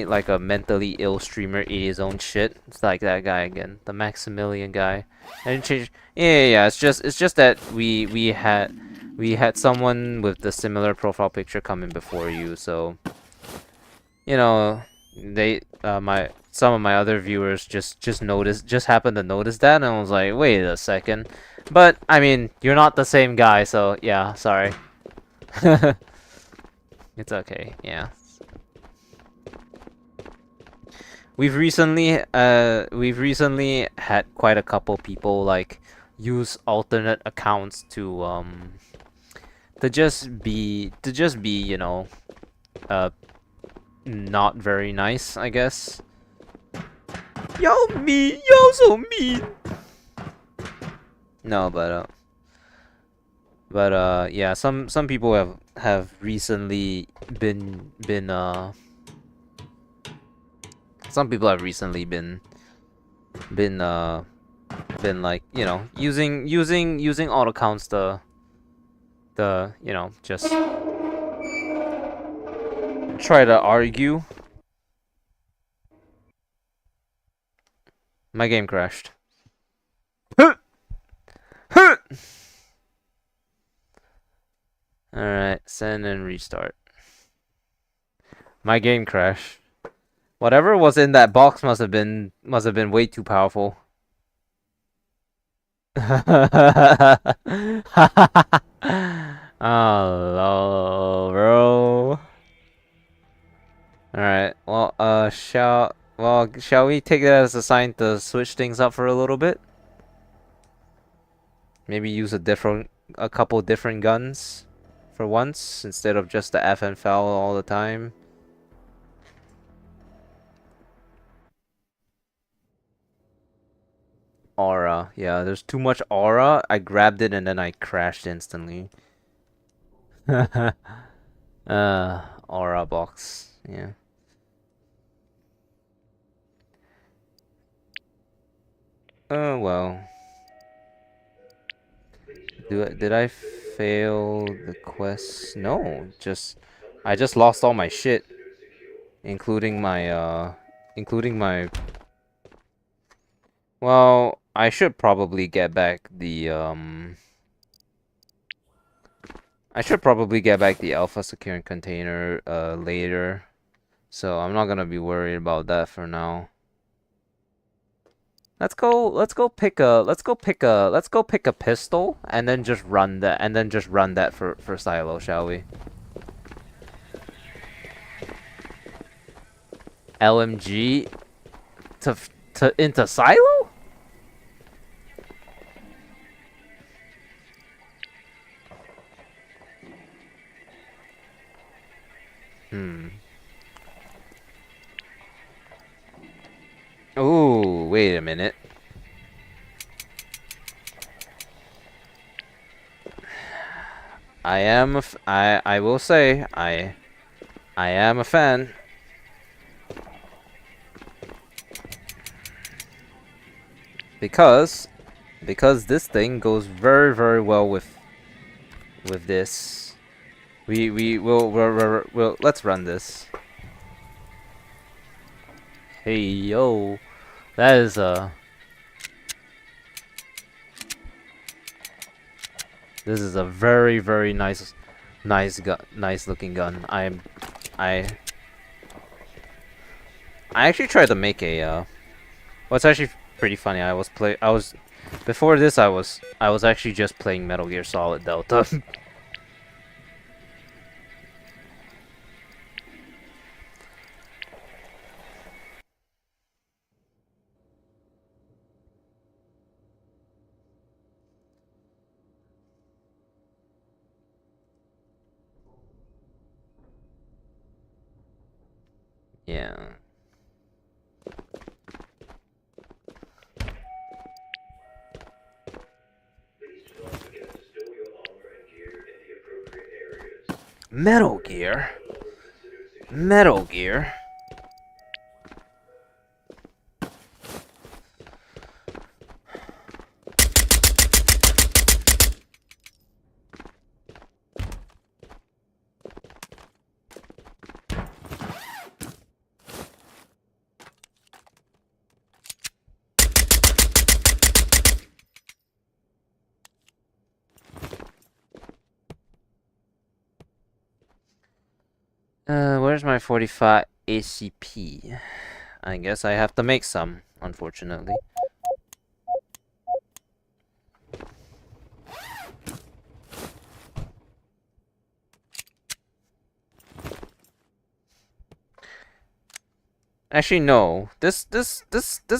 like a mentally ill streamer eat his own shit. It's like that guy again, the Maximilian guy. And change. Yeah. It's just that we had someone with the similar profile picture come in before you, so you know they my some of my other viewers just happened to notice that, and I was like, wait a second. But I mean, you're not the same guy, so yeah, sorry. It's okay. Yeah. We've recently had quite a couple people like use alternate accounts to just be, you know, uh not very nice, I guess. Y'all so mean. No, but yeah, some people have recently been some people have recently been been like, you know, using alt accounts to you know, just try to argue. My game crashed. Alright, send and restart. My game crashed. Whatever was in that box must have been way too powerful. Oh, bro. Alright, well, shall we take that as a sign to switch things up for a little bit? Maybe use a couple different guns for once instead of just the FNFL all the time. Aura, yeah, there's too much aura. I grabbed it and then I crashed instantly. Aura box, yeah. Oh well. Did I fail the quest? No, I just lost all my shit, including my. Well, I should probably get back the I should probably get back the alpha secure container later. So I'm not gonna be worried about that for now. Let's go pick a pistol and then just run that for silo, shall we? LMG to into silo? Hmm. Ooh, wait a minute. I will say I am a fan. Because this thing goes very well with this. We'll let's run this. Hey yo, that is this is a very nice gun, nice looking gun. I actually tried to make a well, it's actually pretty funny. Before this I was actually just playing Metal Gear Solid Delta. Yeah. Metal Gear. Metal Gear. Where's my 45 ACP? I guess I have to make some, unfortunately. Actually, no. This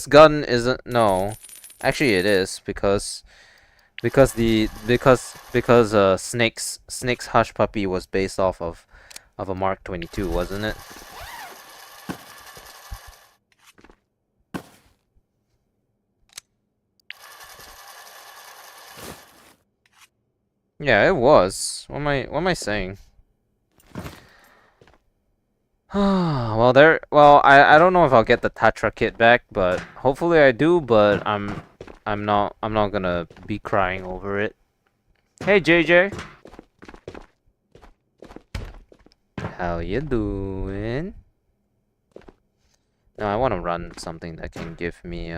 gun isn't. No, actually, it is because Snake's Hush Puppy was based off of a Mark 22, wasn't it? Yeah, it was. What am I saying? I don't know if I'll get the Tatra kit back, but hopefully I do, but I'm not gonna be crying over it. Hey JJ. How you doing? No, I want to run something that can give me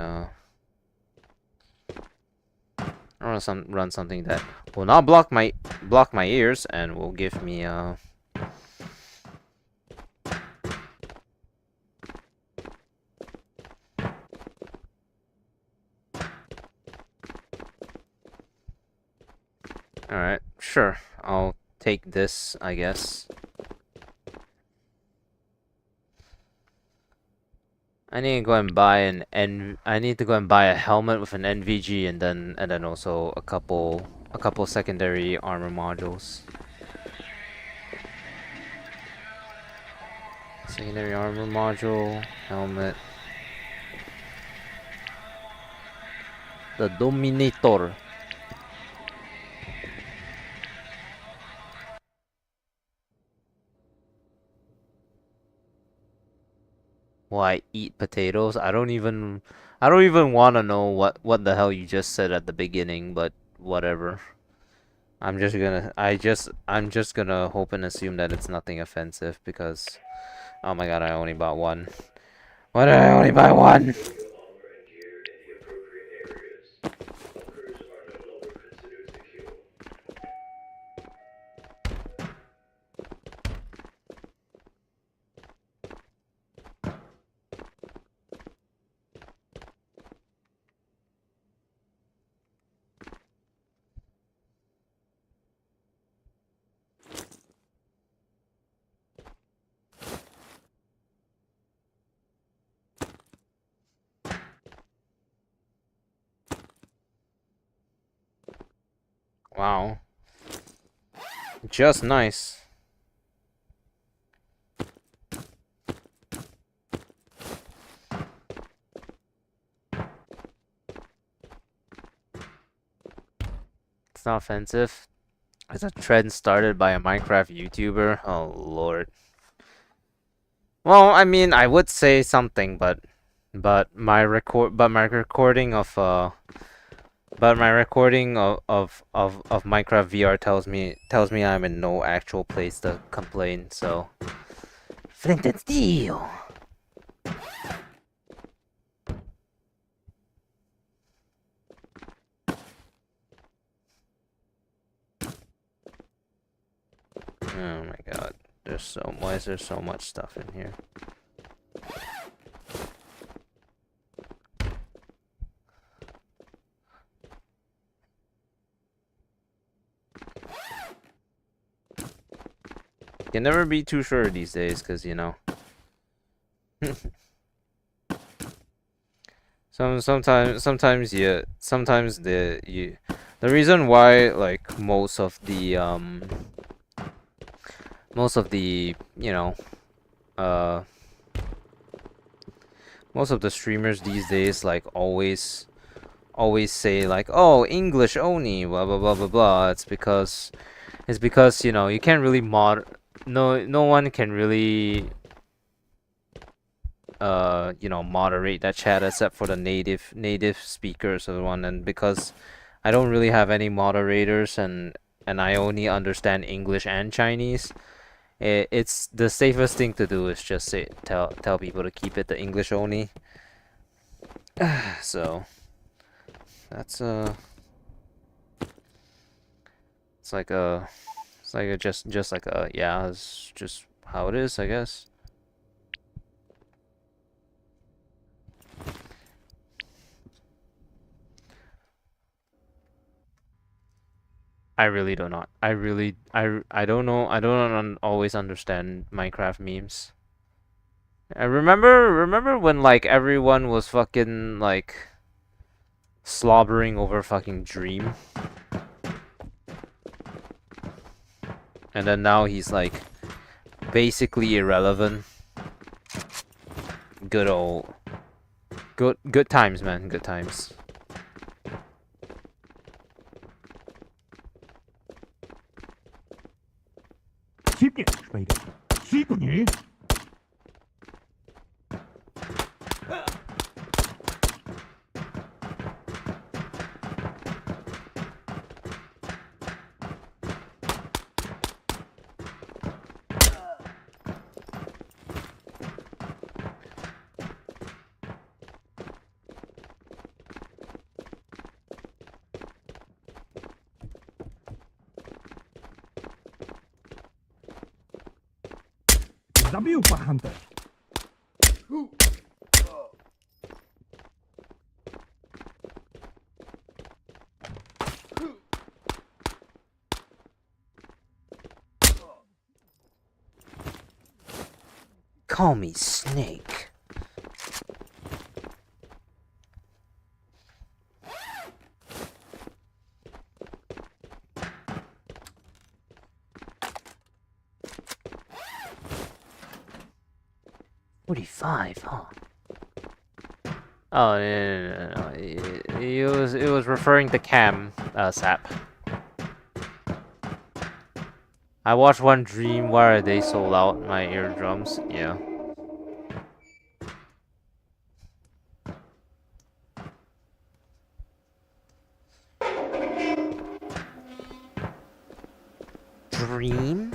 I want to run something that will not block my ears and will give me Alright, sure. I'll take this, I guess. I need to go and buy I need to go and buy a helmet with an NVG and then also a couple secondary armor modules. Secondary armor module, helmet. The Dominator. Why eat potatoes? I don't even want to know what the hell you just said at the beginning, but whatever. I'm just gonna hope and assume that it's nothing offensive because oh my god, I only bought one. Why did I only buy one? Wow. Just nice. It's not offensive. It's a trend started by a Minecraft YouTuber. Oh lord. Well, I mean, I would say something, but my recording of Minecraft VR tells me I'm in no actual place to complain. So, Flint and Steel. Oh my god. Why is there so much stuff in here? Can never be too sure these days, cause you know. Sometimes the reason why like most of the uh most of the streamers these days like always say like, oh, English only, blah blah blah blah blah. It's because you know you can't really no one can really moderate that chat except for the native speakers of the one. And because I don't really have any moderators and I only understand English and Chinese, it's the safest thing to do is just tell people to keep it to English only. So that's it's like a just like a yeah, it's just how it is, I guess. I really do not. I don't know. I don't always understand Minecraft memes. I remember when like everyone was fucking like slobbering over fucking Dream. And then now he's like basically irrelevant. Good old good times, man. Good times. 쉽게 스파이더. 시군이. Забил, Pak Hunter. Call me Snake. $45, huh? Oh, no. It was referring to Cam, Sap. I watched one Dream where they sold out my eardrums. Yeah. Dream?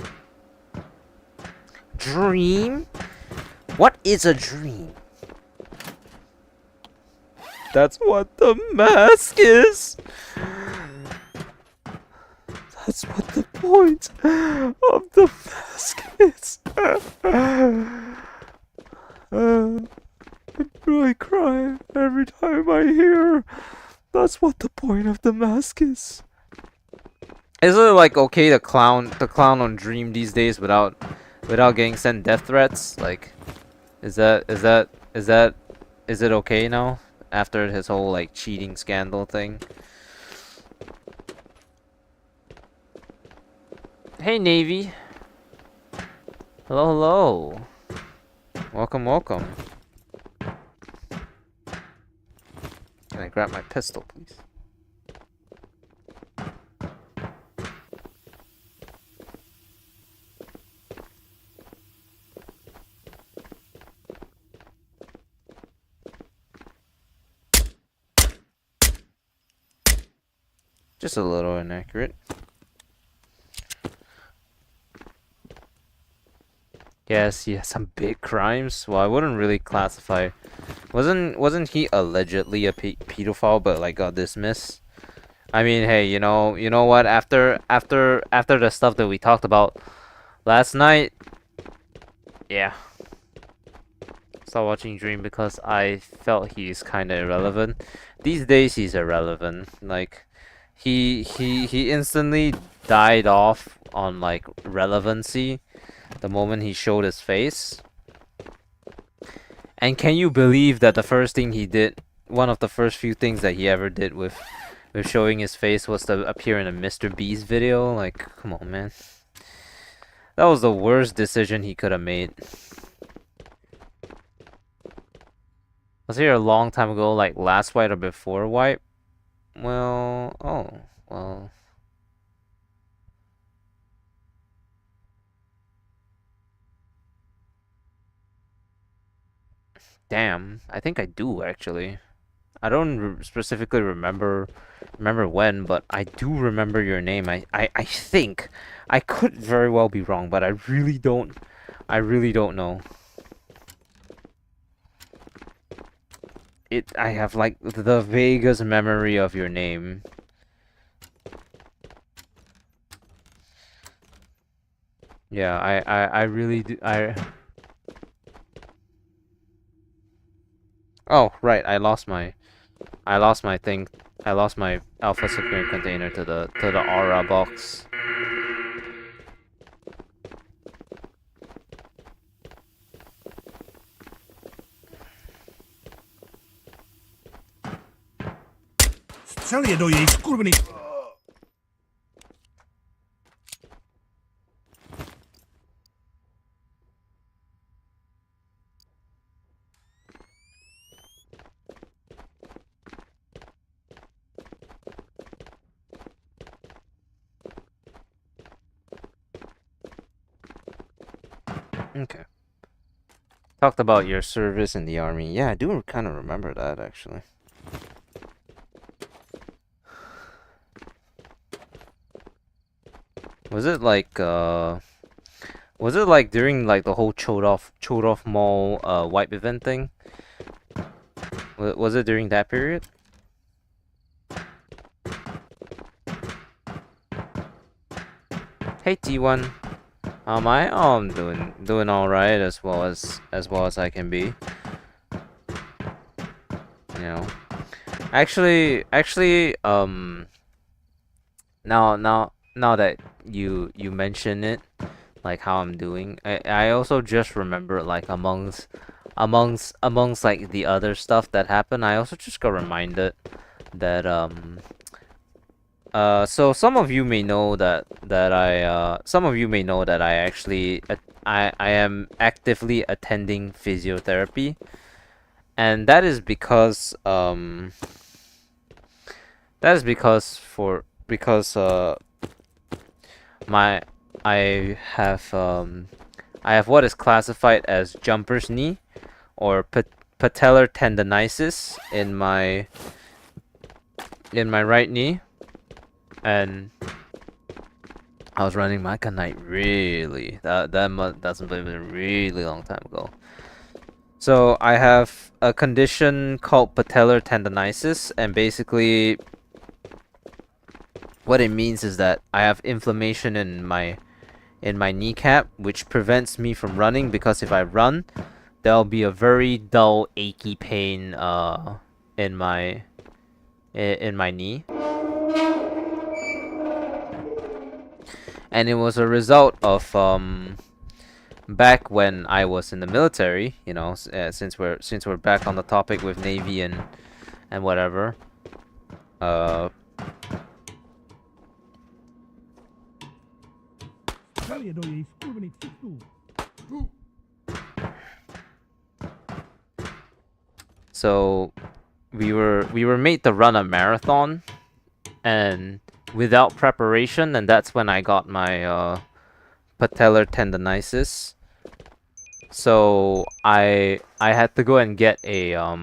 Dream? What is a dream? That's what the mask is. That's what the point of the mask is. I cry every time I hear. That's what the point of the mask is. Is it like okay to clown on Dream these days without getting sent death threats? Like, is it okay now after his whole like cheating scandal thing? Hey Navy. Hello. Welcome. Can I grab my pistol, please? Just a little inaccurate. Yes, some big crimes. Well, I wouldn't really classify. Wasn't he allegedly a pedophile, but like got dismissed? I mean, hey, you know what? After the stuff that we talked about last night, yeah. Stop watching Dream because I felt he's kind of irrelevant. These days he's irrelevant. Like, he instantly died off on like relevancy the moment he showed his face. And can you believe that the first thing he did, one of the first few things that he ever did with showing his face was to appear in a Mr. Beast video? Like, come on, man. That was the worst decision he could have made. Was here a long time ago, like last wipe or before wipe? Well, oh, well. Damn, I think I do actually. I don't specifically remember when, but I do remember your name. I think I could very well be wrong, but I really don't know. I have like the vaguest memory of your name. Yeah, I really do. Oh, right, I lost my thing. I lost my alpha security container to the aura box. Střel je do jejich skurvený. Okay. Talked about your service in the army. Yeah, I do kind of remember that actually. Was it like during like the whole Chodov Mall wipe event thing? Was it during that period? Hey T1. I doing all right as well as I can be. You know, actually, now that you mention it, like how I'm doing, I also just remember like amongst like the other stuff that happened, I also just got reminded that so some of you may know that I actually I am actively attending physiotherapy, and that is because my I I have what is classified as jumper's knee or patellar tendonitis in my right knee, and I was running Micah Knight that's been a really long time ago. So I have a condition called patellar tendonitis, and basically what it means is that I have inflammation in my kneecap, which prevents me from running, because if I run, there'll be a very dull, achy pain in my knee. And it was a result of back when I was in the military, since we're back on the topic with Navy and whatever. Uh, so we were made to run a marathon, and without preparation, and that's when I got my patellar tendonitis. So I had to go and get a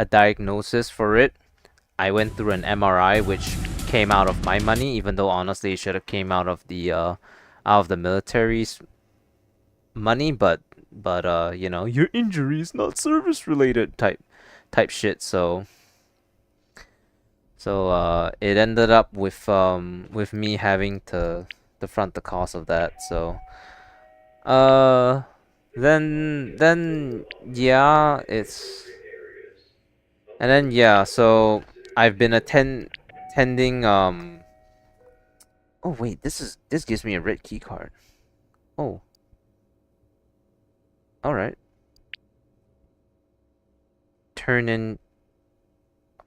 diagnosis for it. I went through an MRI, which came out of my money, even though honestly it should have came out of the military's money, but your injury is not service related type shit. So it ended up with me having to front the cost of that. So uh then yeah, so I've been attending oh wait, this gives me a red key card. Oh, all right. Turn in.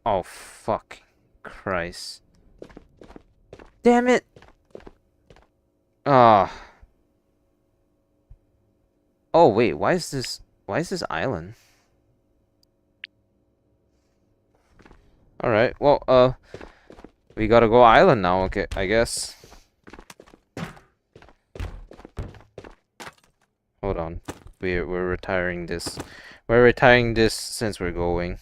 Oh fuck, Christ. Damn it. Ah. Oh wait, why is this island? All right. Well, we gotta go island now. Okay, I guess. Hold on. We're retiring this. We're retiring this since we're going.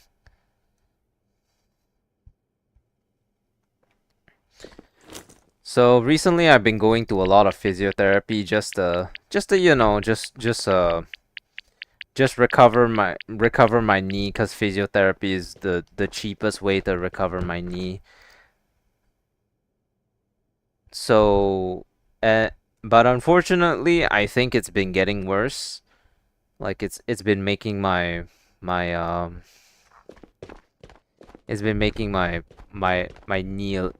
So recently I've been going to a lot of physiotherapy just recover my knee, cuz physiotherapy is the cheapest way to recover my knee. So but unfortunately I think it's been getting worse. Like it's been making my it's been making my knee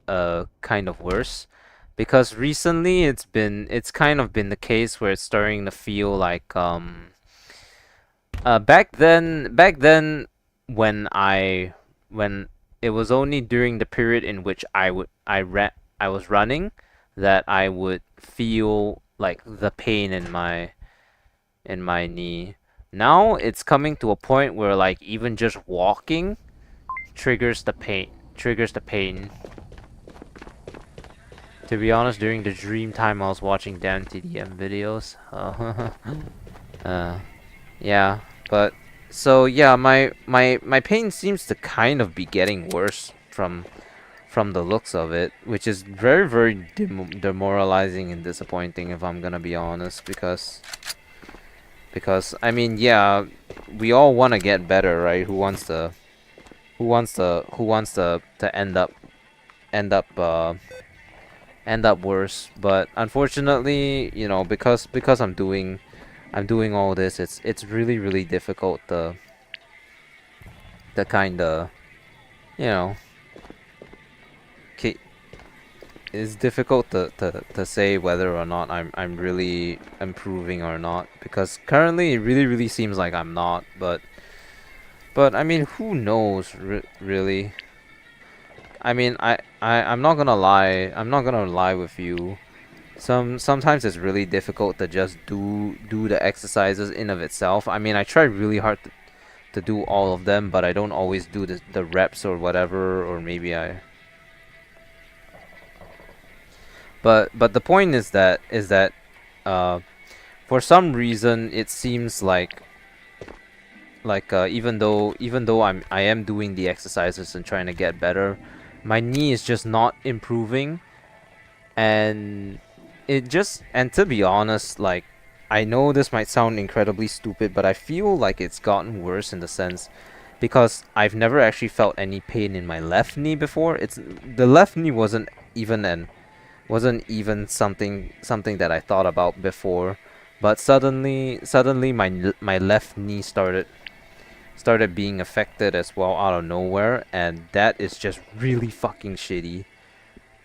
kind of worse, because recently it's kind of been the case where it's starting to feel like back then when it was only during the period in which I was running that I would feel like the pain in my knee. Now it's coming to a point where like even just walking triggers the pain. To be honest, during the dream time I was watching damn TDM videos. Yeah, but so yeah, my pain seems to kind of be getting worse from the looks of it, which is very very demoralizing and disappointing, if I'm gonna be honest, because I mean, yeah, we all want to get better, right? Who wants to end up end up worse. But unfortunately, you know, because I'm doing all this, it's really difficult to kind of, you know, it's difficult to say whether or not I'm really improving or not, because currently it really seems like I'm not. But I mean, who knows, really? I mean, I'm not gonna lie. I'm not gonna lie with you. Sometimes it's really difficult to just do the exercises in of itself. I mean, I try really hard to do all of them, but I don't always do the reps or whatever, or maybe I. But the point is that uh for some reason it seems like even though I am doing the exercises and trying to get better, my knee is just not improving. And to be honest, like, I know this might sound incredibly stupid, but I feel like it's gotten worse in the sense, because I've never actually felt any pain in my left knee before. It's the left knee wasn't even something that I thought about before, but suddenly my left knee started being affected as well out of nowhere, and that is just really fucking shitty.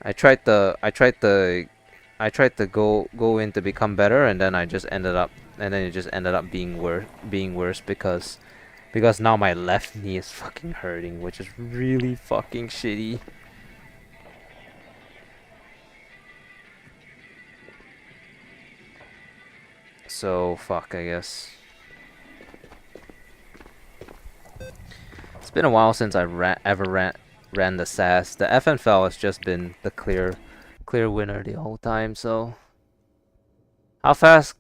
I tried to go in to become better, and then it just ended up being worse because now my left knee is fucking hurting, which is really fucking shitty. So fuck, I guess. It's been a while since I ran the SAS. The FNFL has just been the clear winner the whole time. So how fast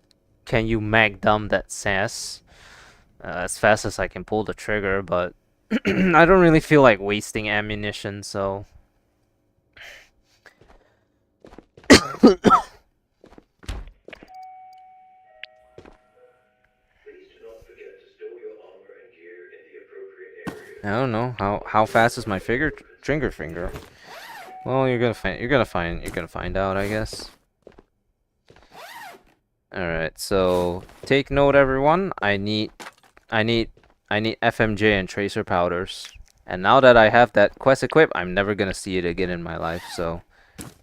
can you mag dump that SAS? As fast as I can pull the trigger, but I don't really feel like wasting ammunition, so. I don't know how fast is my trigger finger. Well, you're gonna find out, I guess. All right, so take note, everyone. I need FMJ and tracer powders. And now that I have that quest equipped, I'm never gonna see it again in my life. So,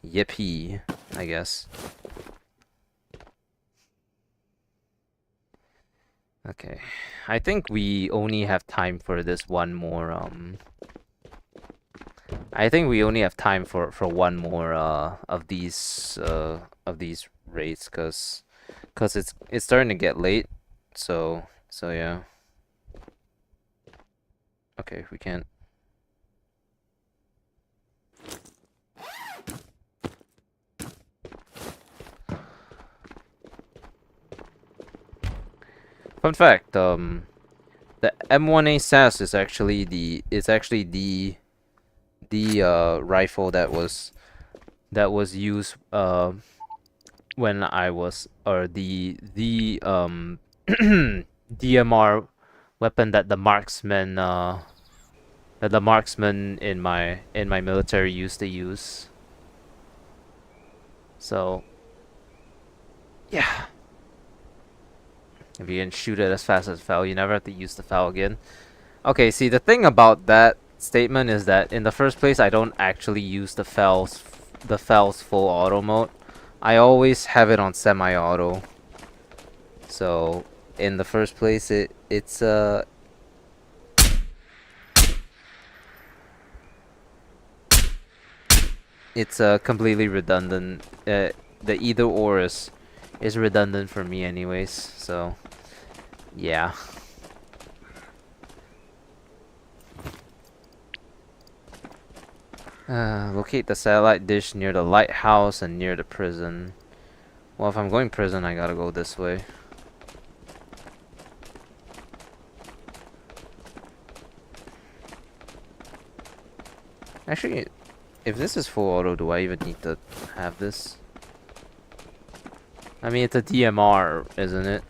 yippee, I guess. Okay, I think we only have time for this one more. I think we only have time for one more of these raids, cause it's starting to get late. So yeah. Okay, we can't. Fun fact, the M1A SAS is actually the rifle that was used when I was, or the DMR weapon that the marksman in my military used to use. So yeah. If you can shoot it as fast as FAL, you never have to use the FAL again. Okay, see, the thing about that statement is that in the first place, I don't actually use the FAL's full auto mode. I always have it on semi-auto. So in the first place, it's completely redundant. The either or is redundant for me anyways. So yeah. Locate the satellite dish near the lighthouse and near the prison. Well, if I'm going prison, I gotta go this way. Actually, if this is full auto, do I even need to have this? I mean, it's a DMR, isn't it?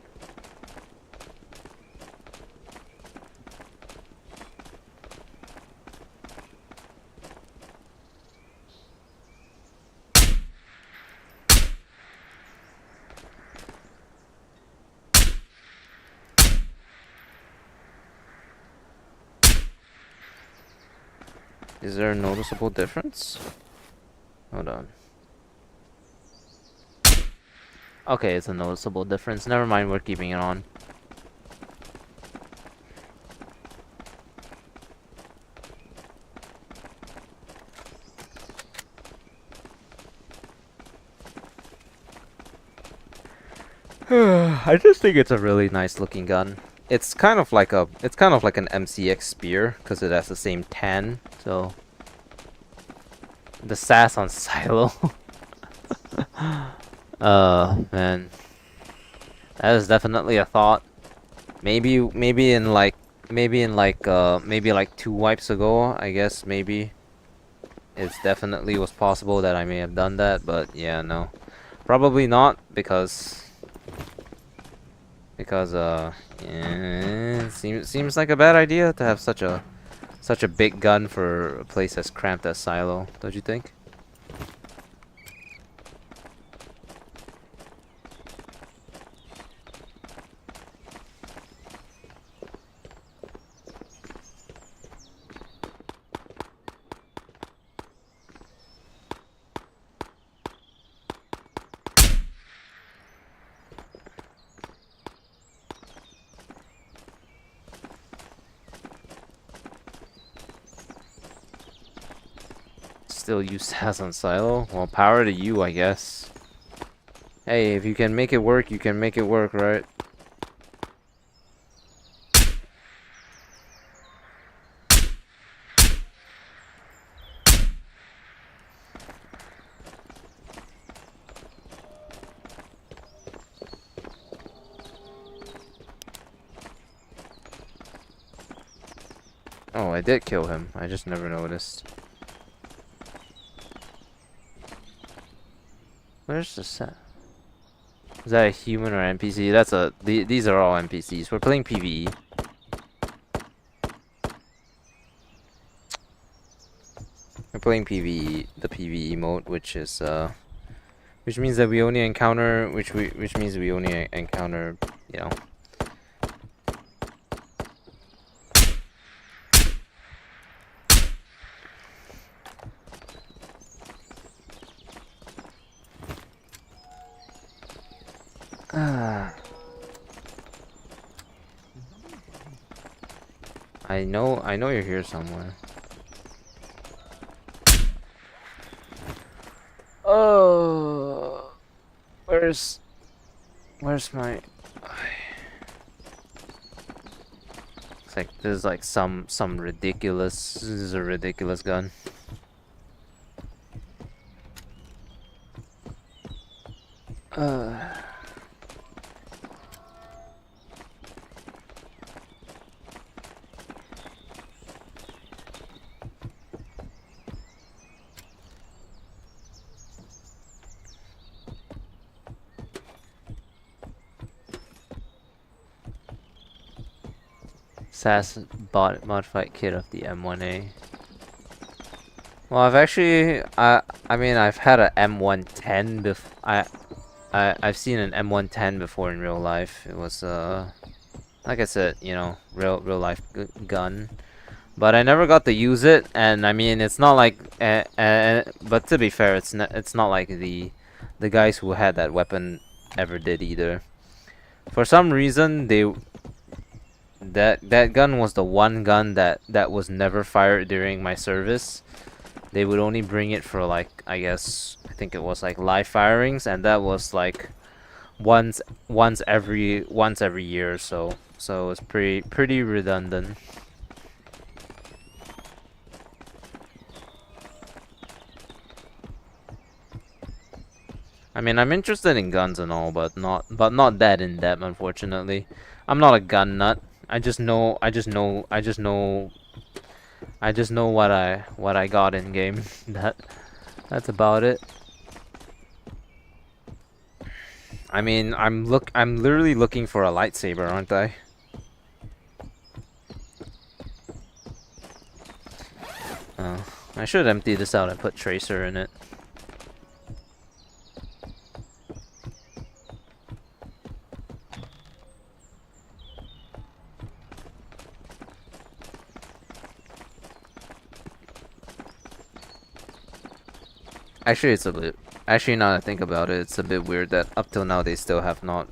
Is there a noticeable difference? Hold on. Okay, it's a noticeable difference. Never mind, we're keeping it on. I just think it's a really nice looking gun. It's kind of like an MCX spear because it has the same tan. So the sass on silo. Man, that is definitely a thought. Maybe like 2 wipes ago, I guess maybe it's definitely was possible that I may have done that, but yeah, no, probably not because yeah, seems like a bad idea to have such a big gun for a place as cramped as Silo, don't you think? Still use SAS on Silo? Well, power to you, I guess. Hey, if you can make it work, you can make it work, right? Oh, I did kill him. I just never noticed. Where's the set? Is that a human or NPC? That's a. These are all NPCs. We're playing PVE. We're playing PVE, the PVE mode, which means that we only encounter, which means we only encounter, you know. I know you're here somewhere. Oh, where's my? It's like there's like some ridiculous. This is a ridiculous gun. SAS bought modified kit of the M1A. Well, I mean I've had a M110 I've seen an M110 before in real life. It was like I said, you know, real life gun. But I never got to use it, and I mean it's not like but to be fair, it's not like the guys who had that weapon ever did either. For some reason, that gun was the one gun that was never fired during my service. They would only bring it for like I think it was like live firings, and that was like once every year or so. So it's pretty redundant. I mean, I'm interested in guns and all, but not that in depth, unfortunately. I'm not a gun nut. I just know what I got in game. That's about it. I mean, I'm literally looking for a lightsaber, aren't I? Oh, I should empty this out and put tracer in it. Actually, it's a bit. Actually, now that I think about it, it's a bit weird that up till now they still have not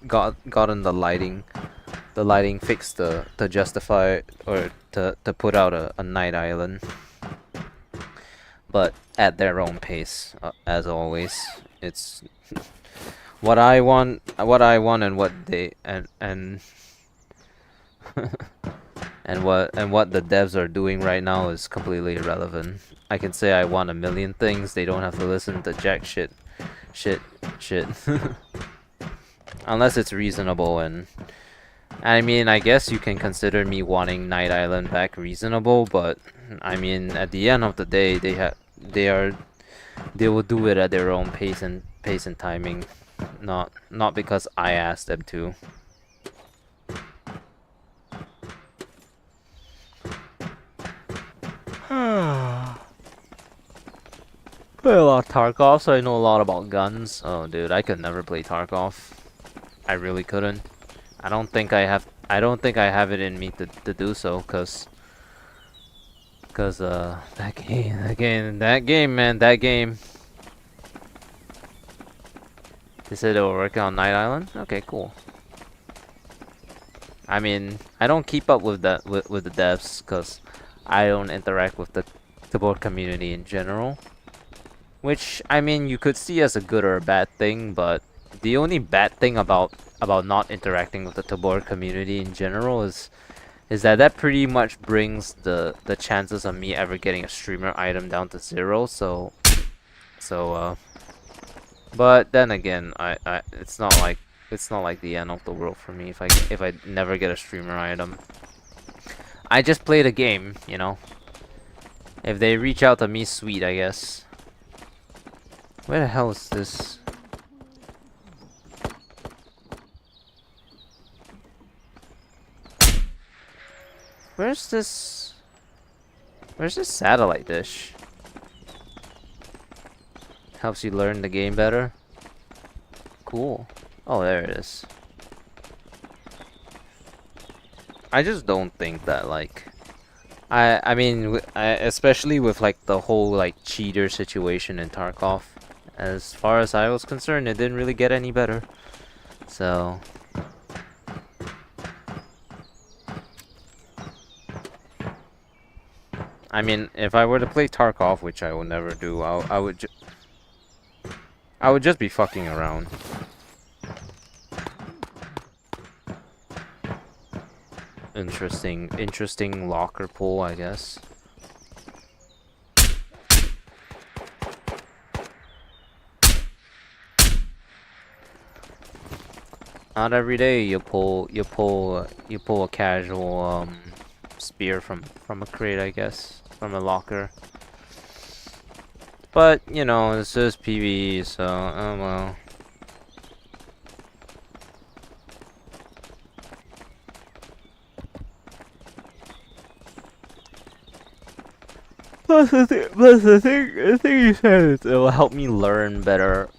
gotten the lighting fixed to justify or to put out a night island. But at their own pace, as always. It's what I want, and what they and and what the devs are doing right now is completely irrelevant. I can say I want a million things. They don't have to listen to jack shit. Unless it's reasonable, and I mean, I guess you can consider me wanting Night Island back reasonable, but I mean, at the end of the day, they will do it at their own pace and timing, not because I asked them to. Play a lot of Tarkov, so I know a lot about guns. Oh, dude, I could never play Tarkov. I really couldn't. I don't think I have it in me to do so, cause that game, man, that game. They said they were working on Night Island. Okay, cool. I mean, I don't keep up with that with the devs, cause I don't interact with the Tabor community in general. Which, I mean, you could see as a good or a bad thing, but the only bad thing about not interacting with the Tabor community in general is that pretty much brings the chances of me ever getting a streamer item down to 0. But then again, it's not like the end of the world for me if I never get a streamer item. I just play the game, you know. If they reach out to me, sweet, I guess. Where the hell is this? Where's this satellite dish? Helps you learn the game better. Cool. Oh, there it is. I just don't think that, like, I mean, especially with like the whole like cheater situation in Tarkov. As far as I was concerned, it didn't really get any better. So I mean, if I were to play Tarkov, which I will never do, I would just be fucking around. Interesting locker pull, I guess. Not every day you pull a casual spear from a crate, I guess, from a locker. But you know, this is PVE, so oh well. Plus the thing you said is it will help me learn better.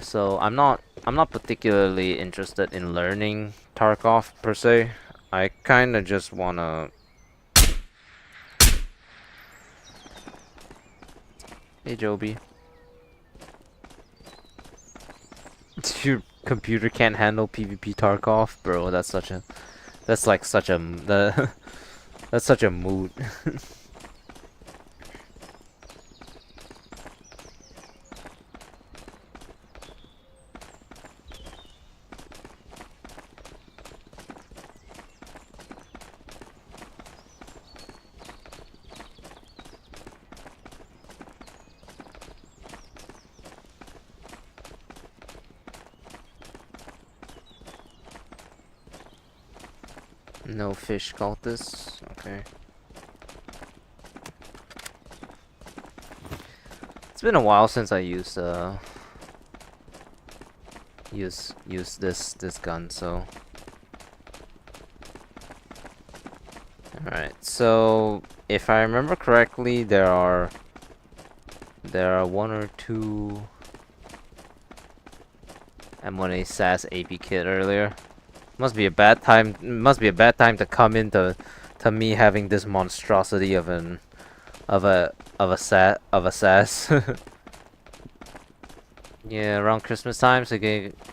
So I'm not particularly interested in learning Tarkov per se. I kind of just wanna. Hey Joby. Your computer can't handle PvP Tarkov, bro. That's such a that's such a mood. No fish cultists. Okay. It's been a while since I used this gun, so. Alright, so if I remember correctly, there are one or two M1A SAS AP kit earlier. Must be a bad time to come into me having this monstrosity of a SAS. Yeah, around Christmas time, so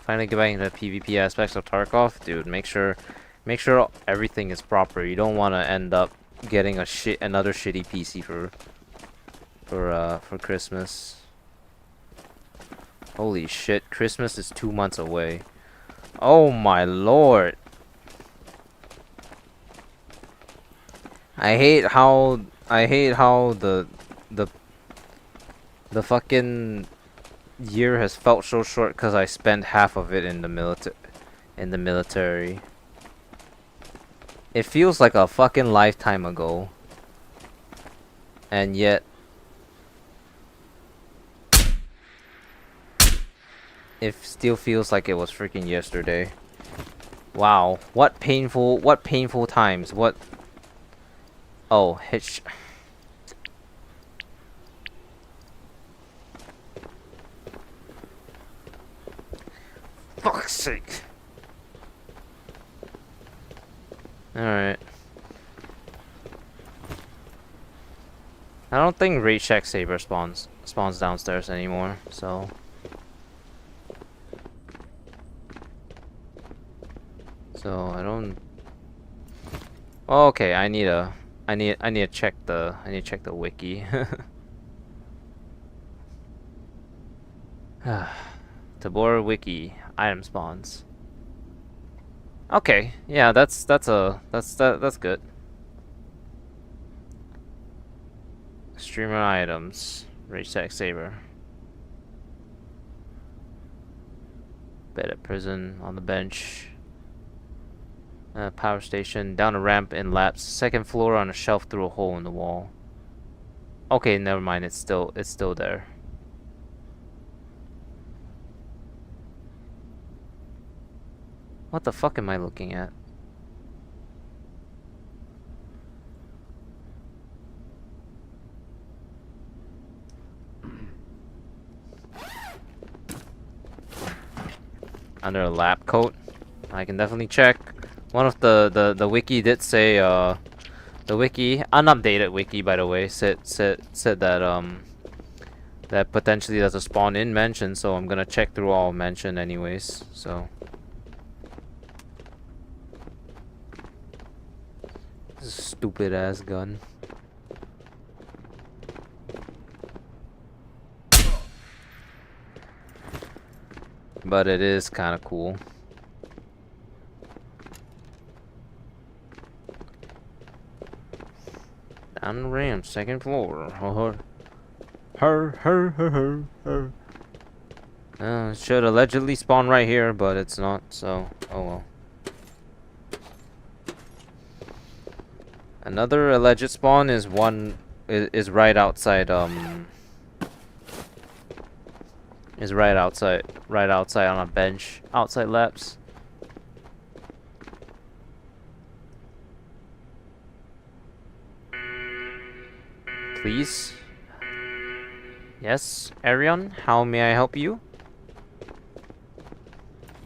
finally get back into the PvP aspects of Tarkov, dude. Make sure everything is proper. You don't want to end up getting another shitty PC for Christmas. Holy shit, Christmas is 2 months away. Oh my lord. I hate how the the fucking year has felt so short because I spent half of it in the military. It feels like a fucking lifetime ago. And yet it still feels like it was freaking yesterday. Wow, what painful times. What Oh, hitch. Fuck's sake. Alright. I don't think Raid Shack Saber spawns downstairs anymore, so I don't. Oh, okay, I need to check the wiki. Tabor wiki item spawns. Okay, yeah, that's good. Streamer items, Rage Tech Saber. Bed at prison, on the bench. Power station, down a ramp in laps. Second floor on a shelf through a hole in the wall. Okay, never mind. It's still there. What the fuck am I looking at? Under a lab coat. I can definitely check. One of the wiki did say the wiki, unupdated wiki by the way, said that that potentially there's a spawn in mansion, so I'm gonna check through all mansion anyways. So stupid ass gun. But it is kind of cool. Down the ramp, second floor. It should allegedly spawn right here, but it's not, so oh well. Another alleged spawn is right outside right outside on a bench outside labs. Please. Yes, Arion, how may I help you?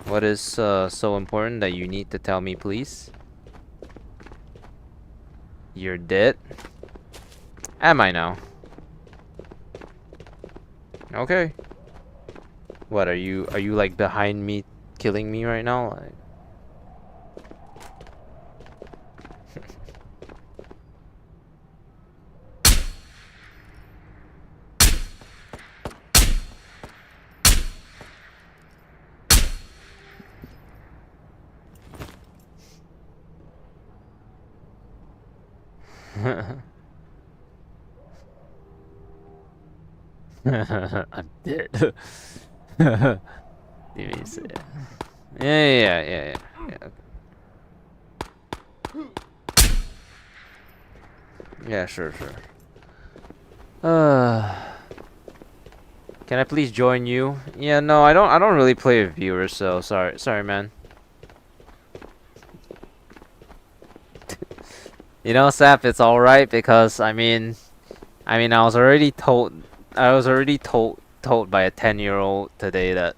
What is so important that you need to tell me, please? You're dead? Am I now? Okay. What are you like behind me killing me right now? Like I'm dead. Let me see. Yeah. Yeah, sure. Can I please join you? Yeah, no, I don't really play with viewers, so sorry, man. You know, Sap, it's all right because I mean, I was already told by a 10-year-old today that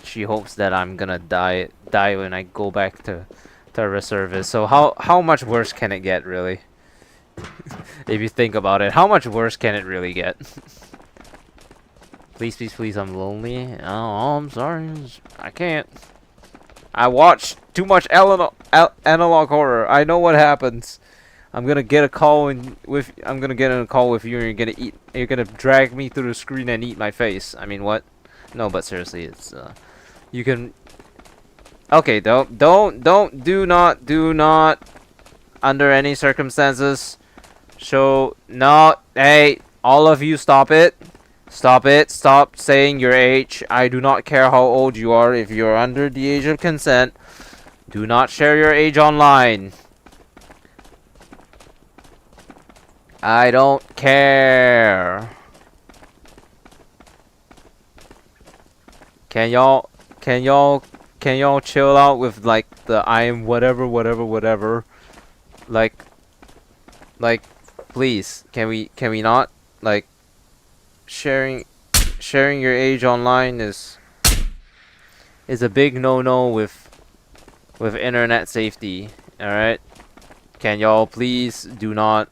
she hopes that I'm gonna die when I go back to reservice. So how much worse can it get, really? If you think about it, how much worse can it really get? Please, please, please, I'm lonely. Oh, I'm sorry. I can't. I watch too much analog horror. I know what happens. I'm gonna get a call I'm gonna get in a call with you, and you're gonna drag me through the screen and eat my face. I mean, what? No, but seriously, it's you can. Okay, do not, under any circumstances, show. No, hey, all of you, stop it. Stop it. Stop saying your age. I do not care how old you are. If you're under the age of consent, do not share your age online. I don't care. Can y'all chill out with like the I am whatever. Like please, can we not, like, sharing your age online is a big no-no with internet safety. All right? Can y'all please do not.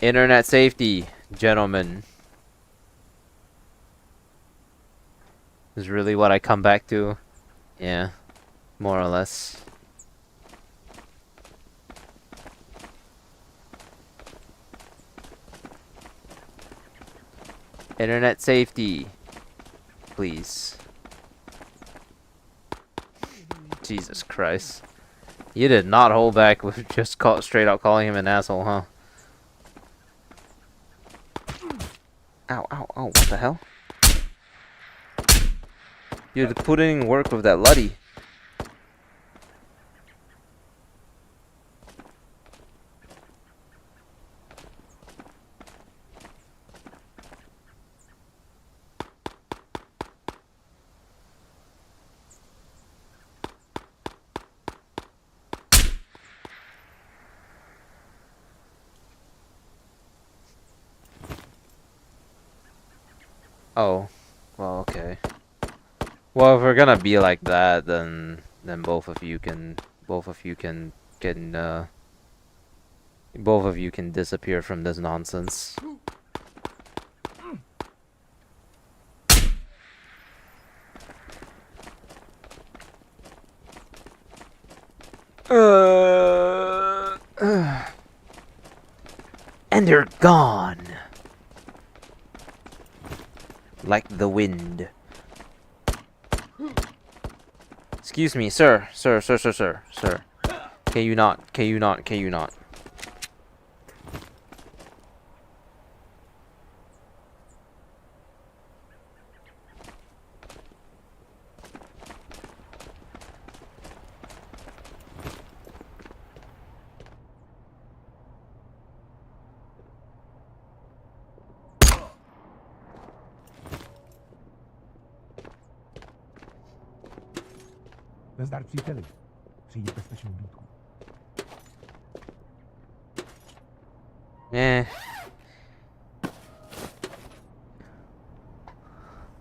Internet safety, gentlemen, is really what I come back to. Yeah, more or less. Internet safety, please. Jesus Christ. You did not hold back with just straight out calling him an asshole, huh? Ow, ow, ow, what the hell? You're putting in work with that Luddy. Oh, well, okay. Well, if we're gonna be like that, then both of you can disappear from this nonsense. And they're gone. Like the wind. Excuse me, sir. Sir. Can you not? Nazdar, příteli. Přijdi v bezpečnou hlídku. Yeah.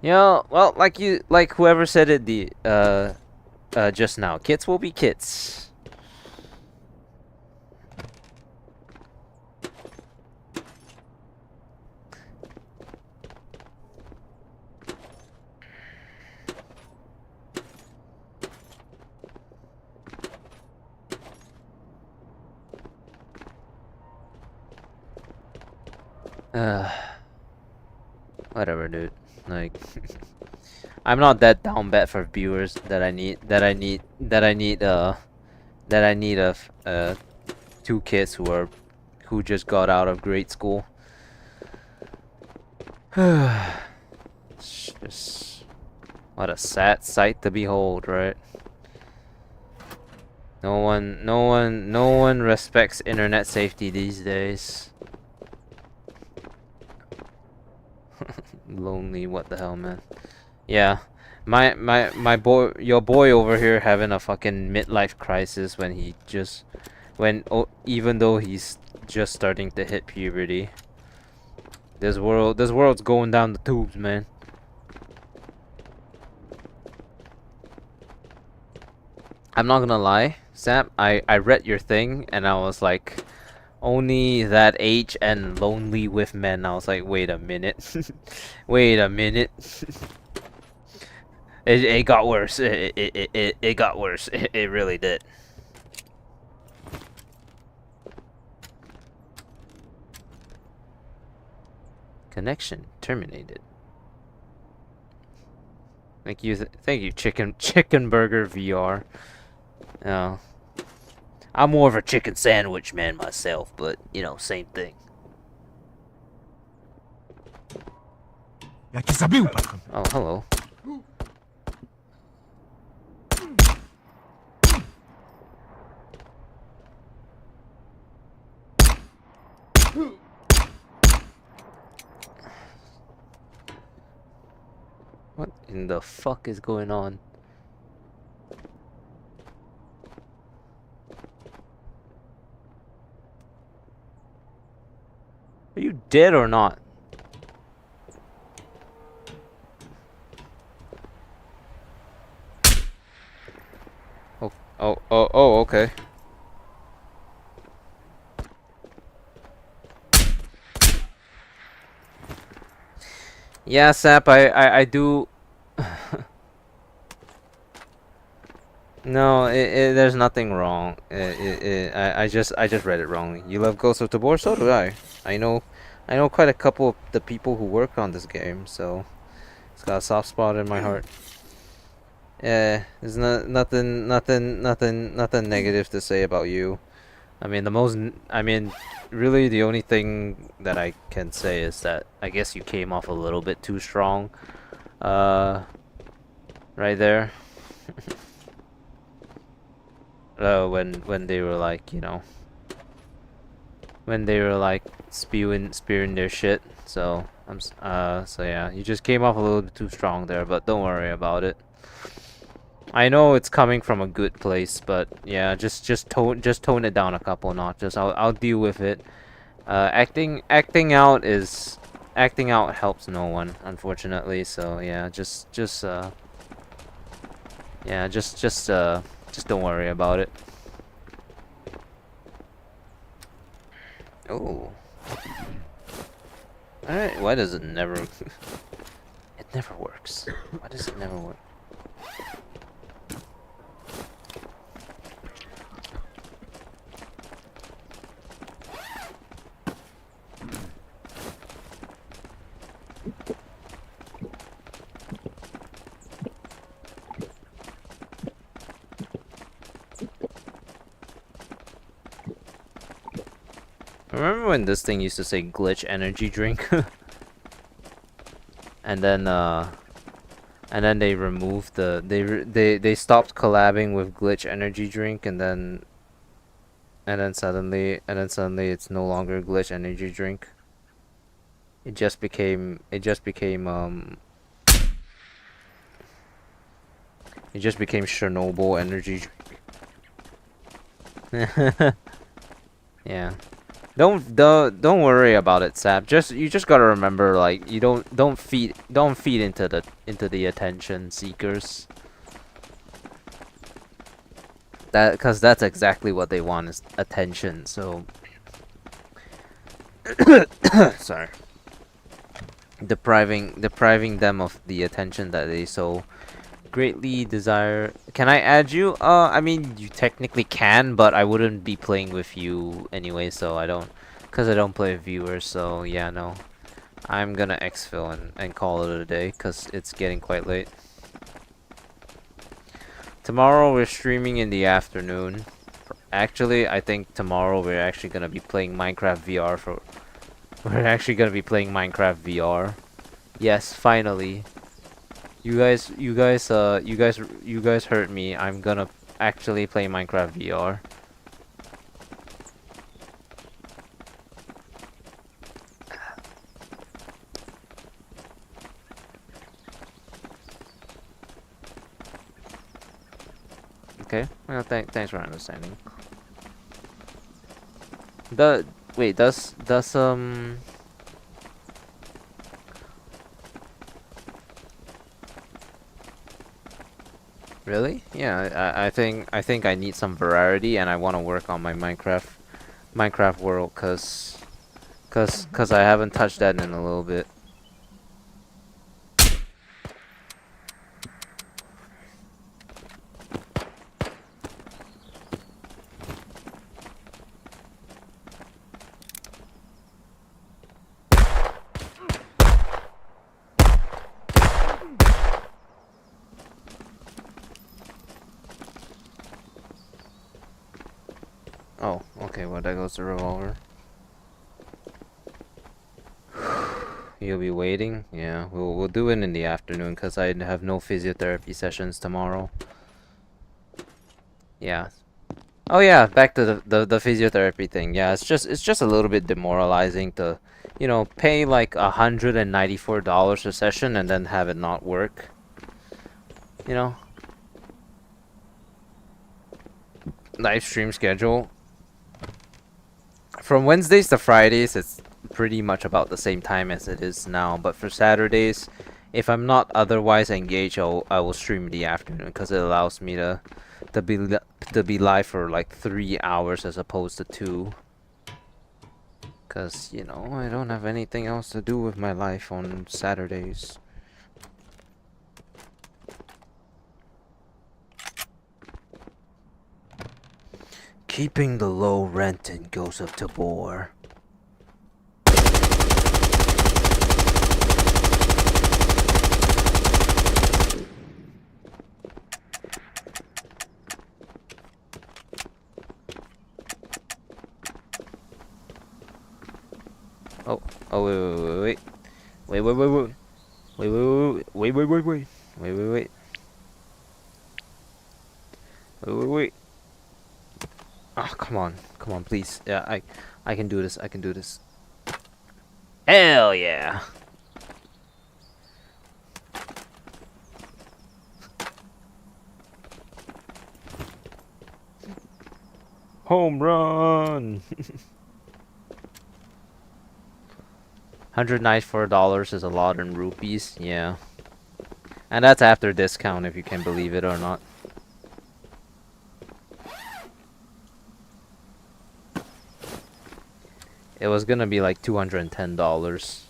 You know, well, like whoever said it just now, kits will be kits. Whatever, dude. Like, I'm not that down bad for viewers that I need two kids who just got out of grade school. It's just what a sad sight to behold, right? No one respects internet safety these days. Lonely, what the hell, man? Yeah, my boy, your boy over here having a fucking midlife crisis even though he's just starting to hit puberty. This world's going down the tubes, man. I'm not gonna lie, Sam. I read your thing and I was like, Only that age and lonely with men. I was like, wait a minute. Wait a minute. It got worse. It got worse. It really did. Connection terminated. Thank you, Chicken Burger VR. Oh, I'm more of a chicken sandwich man myself, but you know, same thing. Jaki zabił pan? Oh, hello. What in the fuck is going on? Are you dead or not? Oh, okay. Yeah, Sap, I do. No, there's nothing wrong. I just read it wrongly. You love Ghost of Tabor? So do I. I know quite a couple of the people who work on this game, so it's got a soft spot in my heart. Yeah, there's nothing negative to say about you. I mean, really the only thing that I can say is that I guess you came off a little bit too strong, right there. When they were like, you know, when they were like spewing their shit. So so yeah, you just came off a little bit too strong there, but don't worry about it. I know it's coming from a good place, but yeah, just tone it down a couple notches. I'll deal with it. Acting out helps no one, unfortunately. So yeah, yeah, just don't worry about it. Oh. Alright, why does it never... It never works. Why does it never work? Remember when this thing used to say glitch energy drink? and then they removed they stopped collabing with glitch energy drink, and then suddenly it's no longer glitch energy drink. It just became Chernobyl energy drink. Yeah. Don't worry about it, Sap. You just gotta remember, like, you don't feed into the attention seekers. Cause that's exactly what they want, is attention. So sorry. Depriving them of the attention that they so greatly desire. Can I add you? I mean, you technically can, but I wouldn't be playing with you anyway, so I don't play with viewers, so yeah, no. I'm gonna exfil and call it a day, cause it's getting quite late. Tomorrow we're streaming in the afternoon. Actually, I think tomorrow we're actually gonna be playing Minecraft VR We're actually gonna be playing Minecraft VR. Yes, finally. You guys heard me. I'm gonna actually play Minecraft VR. Okay. Well, thanks for understanding. Wait, does Really? Yeah, I think I need some variety, and I want to work on my Minecraft world, cause I haven't touched that in a little bit. Oh, okay, well there goes the revolver. You'll be waiting? Yeah, we'll do it in the afternoon because I have no physiotherapy sessions tomorrow. Yeah. Oh yeah, back to the physiotherapy thing. Yeah, it's just a little bit demoralizing to, you know, pay like $194 a session and then have it not work. You know? Live stream schedule. From Wednesdays to Fridays, it's pretty much about the same time as it is now. But for Saturdays, if I'm not otherwise engaged, I will stream in the afternoon because it allows me to be live for like 3 hours as opposed to 2. Because, you know, I don't have anything else to do with my life on Saturdays. Keeping the low rent in Ghost of Tabor. Oh, wait. Wait, wait, wait, wait. Wait, wait, wait, wait, wait, wait, wait. Wait, wait, wait. Wait, wait, wait. Ah, come on. Come on, please. Yeah, I can do this. I can do this. Hell yeah. Home run. $194 is a lot in rupees. Yeah. And that's after discount, if you can believe it or not. It was gonna be like $210.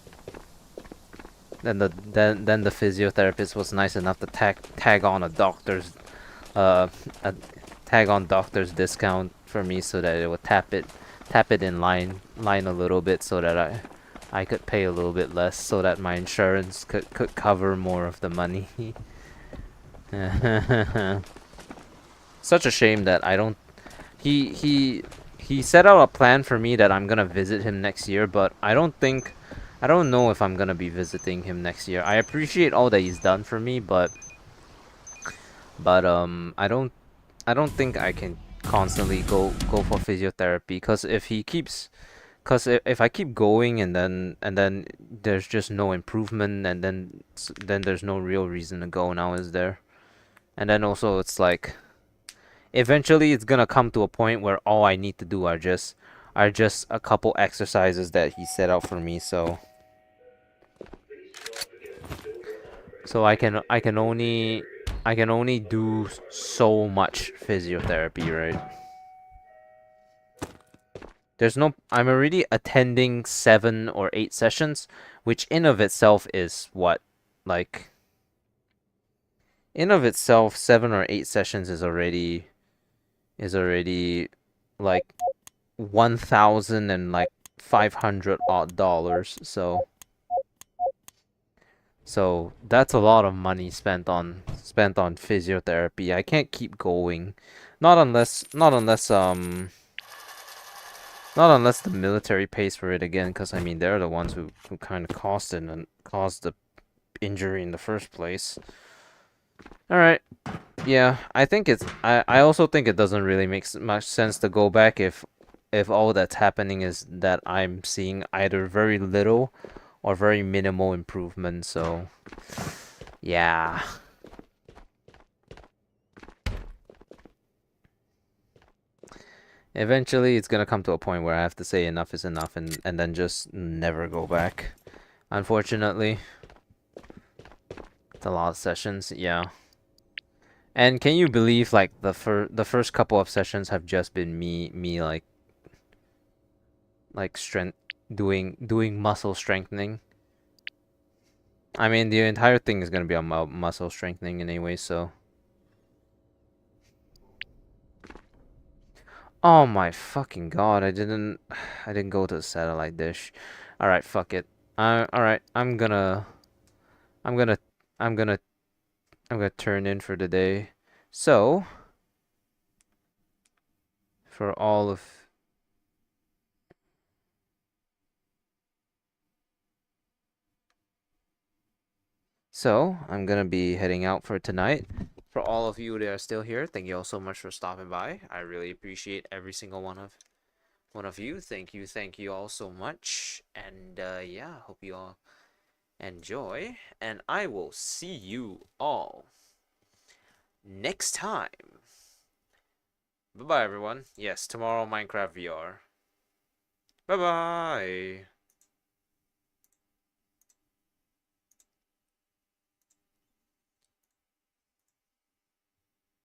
Then the physiotherapist was nice enough to tag on a doctor's a tag on doctor's discount for me so that it would tap it in line a little bit so that I could pay a little bit less so that my insurance could cover more of the money. Such a shame that I don't. He set out a plan for me that I'm gonna visit him next year, but I don't know if I'm gonna be visiting him next year. I appreciate all that he's done for me, but I don't think I can constantly go for physiotherapy because if I keep going and then there's just no improvement and then there's no real reason to go now, is there? And then also it's like eventually it's gonna come to a point where all I need to do are just a couple exercises that he set out for me, so I can only do so much physiotherapy, right? I'm already attending 7 or 8 sessions, which in of itself is what, like, in of itself 7 or 8 sessions is already like 1,000 and like 500 odd dollars, so that's a lot of money spent on physiotherapy. I can't keep going, not unless the military pays for it again, because I mean they're the ones who kind of caused it and caused the injury in the first place. All right, yeah, I think I also think it doesn't really make much sense to go back if all that's happening is that I'm seeing either very little or very minimal improvement. So yeah. Eventually, it's gonna come to a point where I have to say enough is enough and then just never go back. Unfortunately. It's a lot of sessions, yeah. And can you believe like the first couple of sessions have just been me like like strength, doing muscle strengthening. I mean, the entire thing is gonna be on muscle strengthening anyway, so. Oh my fucking god! I didn't go to the satellite dish. All right, fuck it. All right. I'm gonna, I'm gonna, I'm gonna turn in for the day. So, for all of So, I'm gonna be heading out for tonight. For all of you that are still here, thank you all so much for stopping by. I really appreciate every single one of you. Thank you all so much. And yeah, hope you all enjoy. And I will see you all next time. Bye bye, everyone. Yes, tomorrow Minecraft VR. Bye bye.